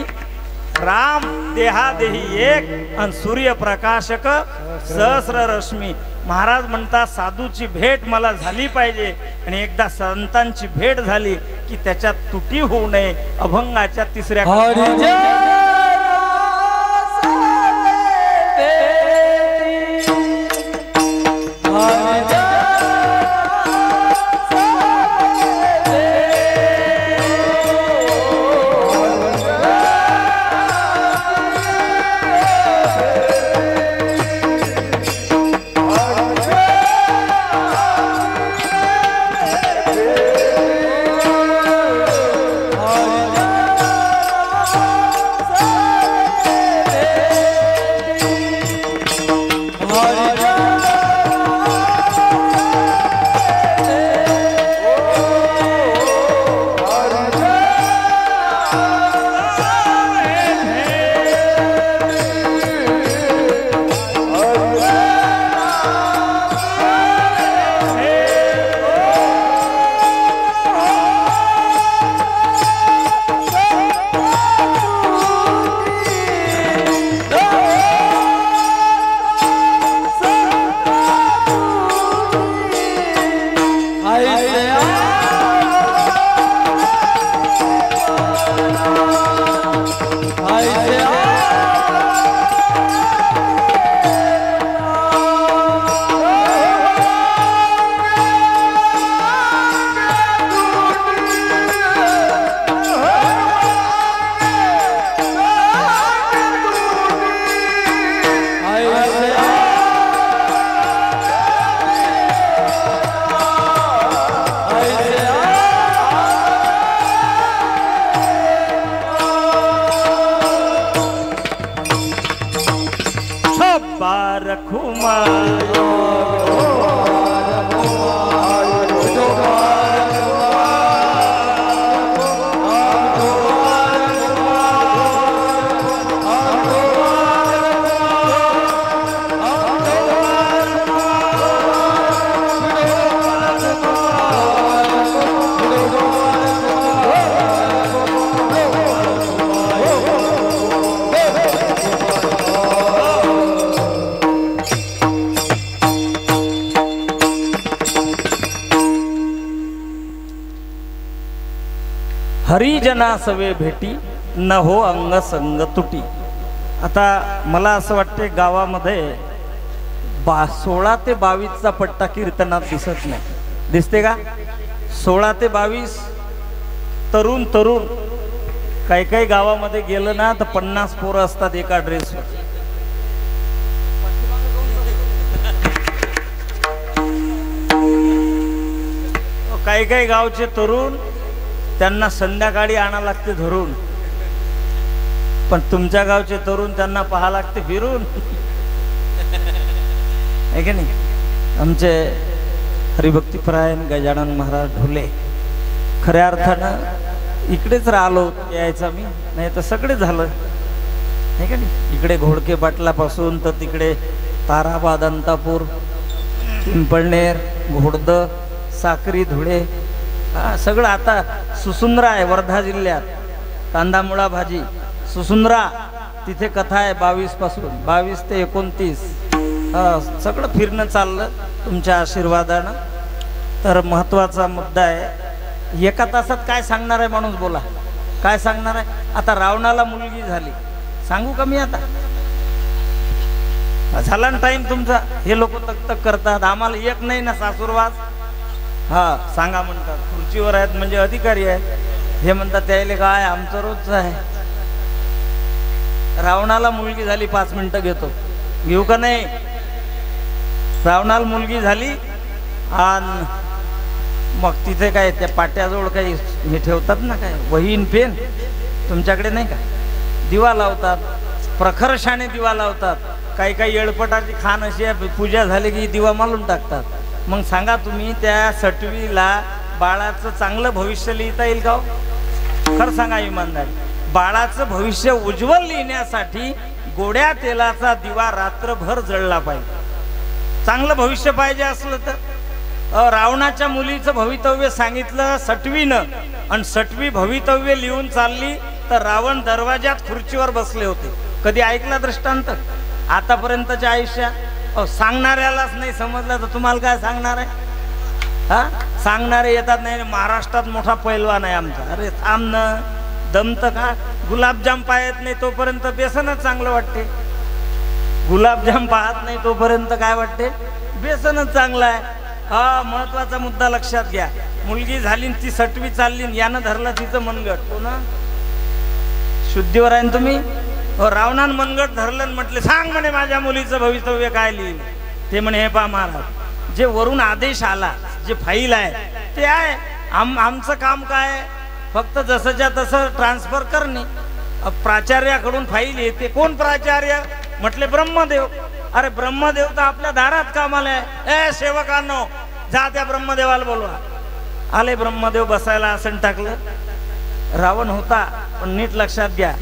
राम देहादेही एक, आणि सूर्यप्रकाशक सहस्र रश्मी. महाराज म्हणतात, साधूची भेट मला झाली पाहिजे, आणि एकदा संतांची भेट झाली की त्याच्यात तुटी होऊ नये. अभंगाच्या 3ऱ्या हरिजना सवे भेटी न हो अंग संग तुटी. आता मला असं वाटते गावामध्ये 16 ते 22चा पट्टा कीर्तनात दिसत नाही. दिसते का? 16 ते 22 तरुण तरुण. काही काही गावामध्ये गेलं ना तर 50 पोरं असतात एका ड्रेसवर. काही काही गावचे तरुण, त्यांना संध्याकाळी आणा लागते धरून, पण तुमच्या गावचे तरुण त्यांना पाहा लागते फिरून. आहे की नाही? आमचे हरिभक्तीपरायण गजानन महाराज ढोले खऱ्या अर्थानं इकडेच राहिलो यायचा मी, नाही तर सगळे झालं नाही का नाही. इकडे घोडके पाटलापासून तर तिकडे ताराबाद, अंतापूर, पिंपळनेर, घोडद, साक्री, धुळे, हा सगळं. आता सुसुंद्रा आहे वर्धा जिल्ह्यात, कांदामुळा भाजी सुसुंद्रा, तिथे कथा आहे 22 पासून 22 ते 29. सगळं फिरणं चाललं तुमच्या आशीर्वादानं. तर महत्त्वाचा मुद्दा आहे. एका तासात काय सांगणार आहे माणूस, बोला काय सांगणार आहे. आता रावणाला मुलगी झाली, सांगू का मी आता, झाला ना टाइम तुमचा. हे लोक तक करतात, आम्हाला एक नाही ना सासूरवास. हा सांगा म्हणतात, खुर्चीवर आहेत म्हणजे अधिकारी आहेत. हे म्हणतात त्याला काय, आमचं रोजचं आहे. रावणाला मुलगी झाली, 5 मिनिटं घेतो, घेऊ का नाही. रावणाला मुलगी झाली आणि मग तिथे काय त्या पाट्याजवळ काही हे ठेवतात ना, काय वहीन पेन तुमच्याकडे नाही का, दिवा लावतात, प्रखरशाने दिवा लावतात. काही काही येळपटाची खान अशी आहे, पूजा झाली की दिवा मालून टाकतात. मग सांगा तुम्ही त्या सटवीला बाळाचं चांगलं भविष्य लिहिता येईल का? खरं सांगा इमानदार, बाळाचं भविष्य उज्ज्वल लिहिण्यासाठी गोड्या तेलाचा दिवा रात्रभर जळला पाहिजे. चांगलं भविष्य पाहिजे असलं तर रावणाच्या मुलीचं भवितव्य सांगितलं सटवीनं, आणि सटवी भवितव्य लिहून चालली तर रावण दरवाजात खुर्चीवर बसले होते. कधी ऐकला दृष्टांत आतापर्यंतच्या आयुष्यात? सांगणाऱ्यालाच नाही समजलं तर तुम्हाला काय सांगणार आहे. हा सांगणारे येतात नाही. महाराष्ट्रात मोठा पैलवान आहे आमचा. अरे थांब न, दमत का. गुलाबजाम पाहत नाही तोपर्यंत बेसनच चांगलं वाटते. गुलाबजाम पाहत नाही तोपर्यंत काय वाटते, बेसनच चांगलं आहे. हा महत्वाचा मुद्दा लक्षात घ्या. मुलगी झाली, ती सटवी चालली, यानं धरला तिचं मनगट. कोण शुद्धीवर आहे ना तुम्ही. रावणानं मनगट धरलं, म्हटले सांग म्हणे माझ्या मुलीचं भवितव्य काय लिहिलं. ते म्हणे हे पहा महाराज, जे वरून आदेश आला, जे फाईल आहे ते आहे. आमचं काम काय, फक्त जसंच्या तसं ट्रान्सफर करणे. प्राचार्याकडून फाईल येते. कोण प्राचार्य? म्हटले ब्रह्मदेव. अरे ब्रह्मदेव तर आपल्या दारात कामाला आहे. ए सेवकांनो, जा त्या ब्रह्मदेवाला बोलवा. आले ब्रह्मदेव, बसायला आसन टाकलं. रावण होता, पण नीट लक्षात घ्या,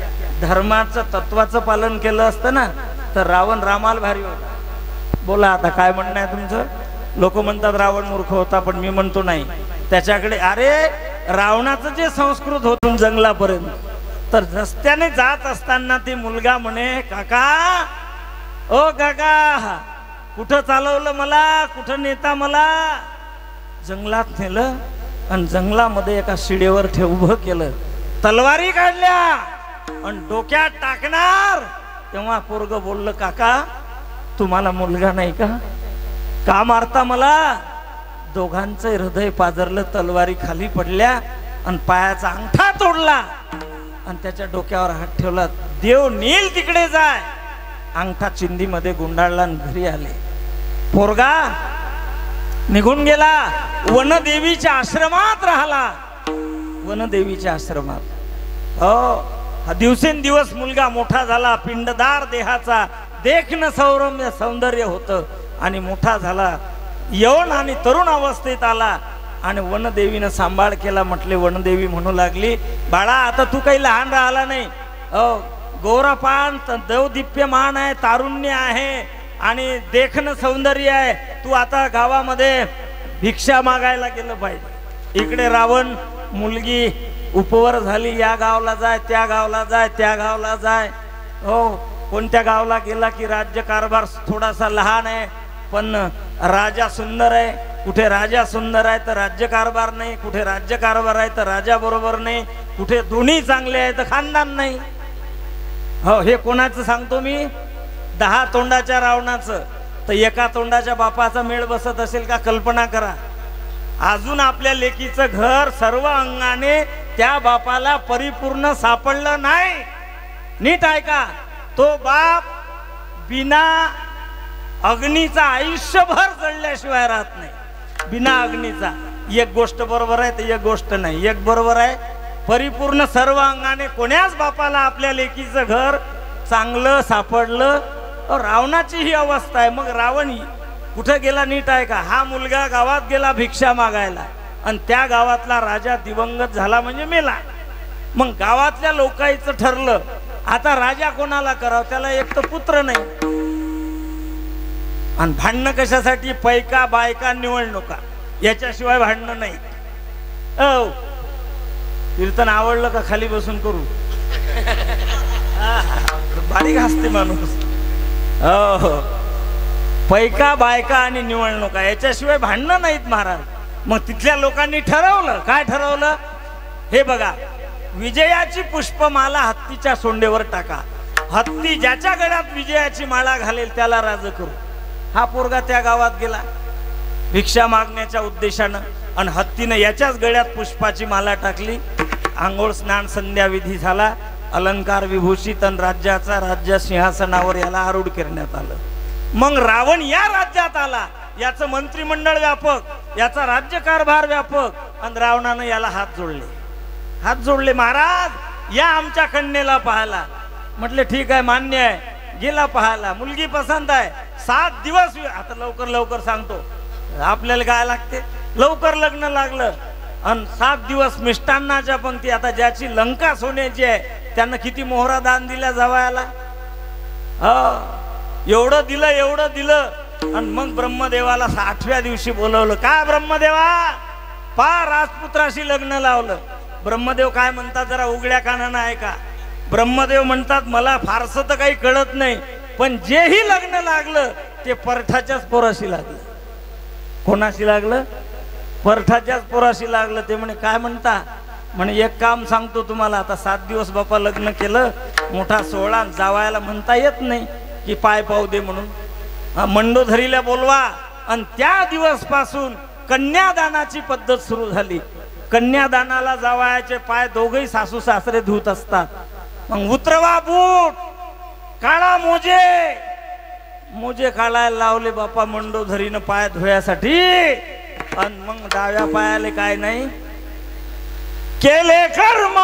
धर्माचं तत्वाचं पालन केलं असतं ना तर रावण रामाला भारी होता. बोला आता काय म्हणणं आहे तुमचं. लोक म्हणतात रावण मूर्ख होता, पण मी म्हणतो नाही. त्याच्याकडे, अरे रावणाचं जे संस्कृत होतून जंगलापर्यंत, तर रस्त्याने जात असताना ती मुलगा म्हणे, काका ओ काका, कुठं चालवलं मला, कुठं नेता मला. जंगलात नेलं आणि जंगलामध्ये एका शिडेवर उभं केलं. तलवारी काढल्या आणि डोक्यात टाकणार. तेव्हा पोरग बोललं, काका तुम्हाला मुलगा नाही का, का मारता मला. दोघांचं हृदय पाजरलं. तलवारी खाली पडल्या आणि पायाचा अंगठा तोडला आणि त्याच्या डोक्यावर हात ठेवला. देव नील तिकडे जाय. अंगठा चिंदीमध्ये गुंडाळला आणि घरी आले. पोरगा निघून गेला. वनदेवीच्या आश्रमात राहिला. वनदेवीच्या आश्रमात. हो, दिवसेंदिवस मुलगा मोठा झाला. पिंडदार देहाचा, देखणं सौरम्य सौंदर्य होतं आणि मोठा झाला. यौन आणि तरुण अवस्थेत आला आणि वनदेवीनं सांभाळ केला. म्हटले, वनदेवी म्हणू लागली, बाळा आता तू काही लहान राहिला नाही. गोरापान देवदीप्यमान आहे, तारुण्य आहे आणि देखणं सौंदर्य आहे. तू आता गावामध्ये भिक्षा मागायला गेलं पाहिजे. इकडे रावण मुलगी उपवर झाली. या गावला जाय, त्या गावला जाय, त्या गावला जाय. हो, कोणत्या गावला गेला की राज्य कारभार थोडासा लहान आहे, पण राजा सुंदर आहे. कुठे राजा सुंदर आहे तर राज्य कारभार नाही, कुठे राज्य कारभार आहे तर राजा बरोबर नाही, कुठे दोन्ही चांगले आहे तर खानदान नाही. हो, हे कोणाचं सांगतो मी, 10 तोंडाच्या रावणाचं. तर एका तोंडाच्या बापाचा मेळ बसत असेल का, कल्पना करा. अजून आपल्या लेकीचं घर सर्व अंगाने त्या बापाला परिपूर्ण सापडलं नाही. नीट ऐका, तो बाप बिना अग्नीचा आयुष्यभर जळल्याशिवाय राहत नाही. बिना अग्नीचा. एक गोष्ट बरोबर आहे तर एक गोष्ट नाही. एक बरोबर आहे, परिपूर्ण सर्व अंगाने कोण्याच बापाला आपल्या लेकीचं घर चांगलं सापडलं. रावणाची ही अवस्था आहे. मग रावण कुठं गेला नीट आहे का. हा मुलगा गावात गेला भिक्षा मागायला. आणि त्या गावातला राजा दिवंगत झाला म्हणजे मेला. मग गावातल्या लोकांचं ठरलं आता राजा कोणाला करावं, त्याला एक तर पुत्र नाही. आणि भांडणं कशासाठी? पैका बायका निवडणुका, याच्याशिवाय भांडणं नाही. कीर्तन आवडलं का खाली बसून करू? बारीक हसते माणूस. हो, पैका बायका आणि निवडणुका, याच्याशिवाय भांडणं नाहीत महाराज. मग तिथल्या लोकांनी ठरवलं. काय ठरवलं? हे बघा, विजयाची पुष्पमाला हत्तीच्या सोंडेवर टाका. हत्ती ज्याच्या गळ्यात विजयाची माळा घालेल त्याला राज करू. हा पोरगा त्या गावात गेला भिक्षा मागण्याच्या उद्देशानं, आणि हत्तीनं याच्याच गळ्यात पुष्पाची माला टाकली. आंघोळ स्नान संध्या विधी झाला, अलंकार विभूषित, आणि राज्य सिंहासनावर याला आरूढ करण्यात आलं. मग रावण या राज्यात आला, याचं मंत्रिमंडळ व्यापक, याचा राज्यकारभार व्यापक, आणि रावणानं याला हात जोडले. महाराज या आमच्या कन्येला पाहायला. म्हटले ठीक आहे, मान्य आहे. गेला पाहायला, मुलगी पसंत आहे. 7 दिवस, आता लवकर सांगतो आपल्याला काय लागते, लवकर लग्न लागलं. आणि 7 दिवस मिष्टान्नाच्या पंक्ती. आता ज्याची लंका सोन्याची आहे त्यांना किती मोहरा दान दिल्या जावयाला? एवढं दिलं. आणि मग ब्रह्मदेवाला 8व्या दिवशी बोलवलं. काय ब्रह्मदेवा, राजपुत्राशी लग्न लावलं. ब्रह्मदेव काय म्हणतात जरा उघड्या कानानं ऐका. ब्रह्मदेव म्हणतात मला फारसं तर काही कळत नाही, पण जेही लग्न लागलं ते परठाच्याच पोराशी लागलं. कोणाशी लागलं? परठाच्याच पोराशी लागलं. ते म्हणे काय म्हणता? म्हणे एक काम सांगतो तुम्हाला, आता 7 दिवस बापा लग्न केलं, मोठा सोहळा, जावायला म्हणता येत नाही की पाय पाहू दे म्हणून. मंडोधरीला बोलवा. आणि त्या दिवस पासून कन्यादानाची पद्धत सुरू झाली. कन्यादानाला जावयाचे पाय दोघही सासू सासरे धुत असतात. मग उतरवा बूट, काढा मोजे काढायला लावले बापा मंडोधरीनं पाय धुयासाठी. आणि मग डाव्या पायाले काय नाही केले कर्म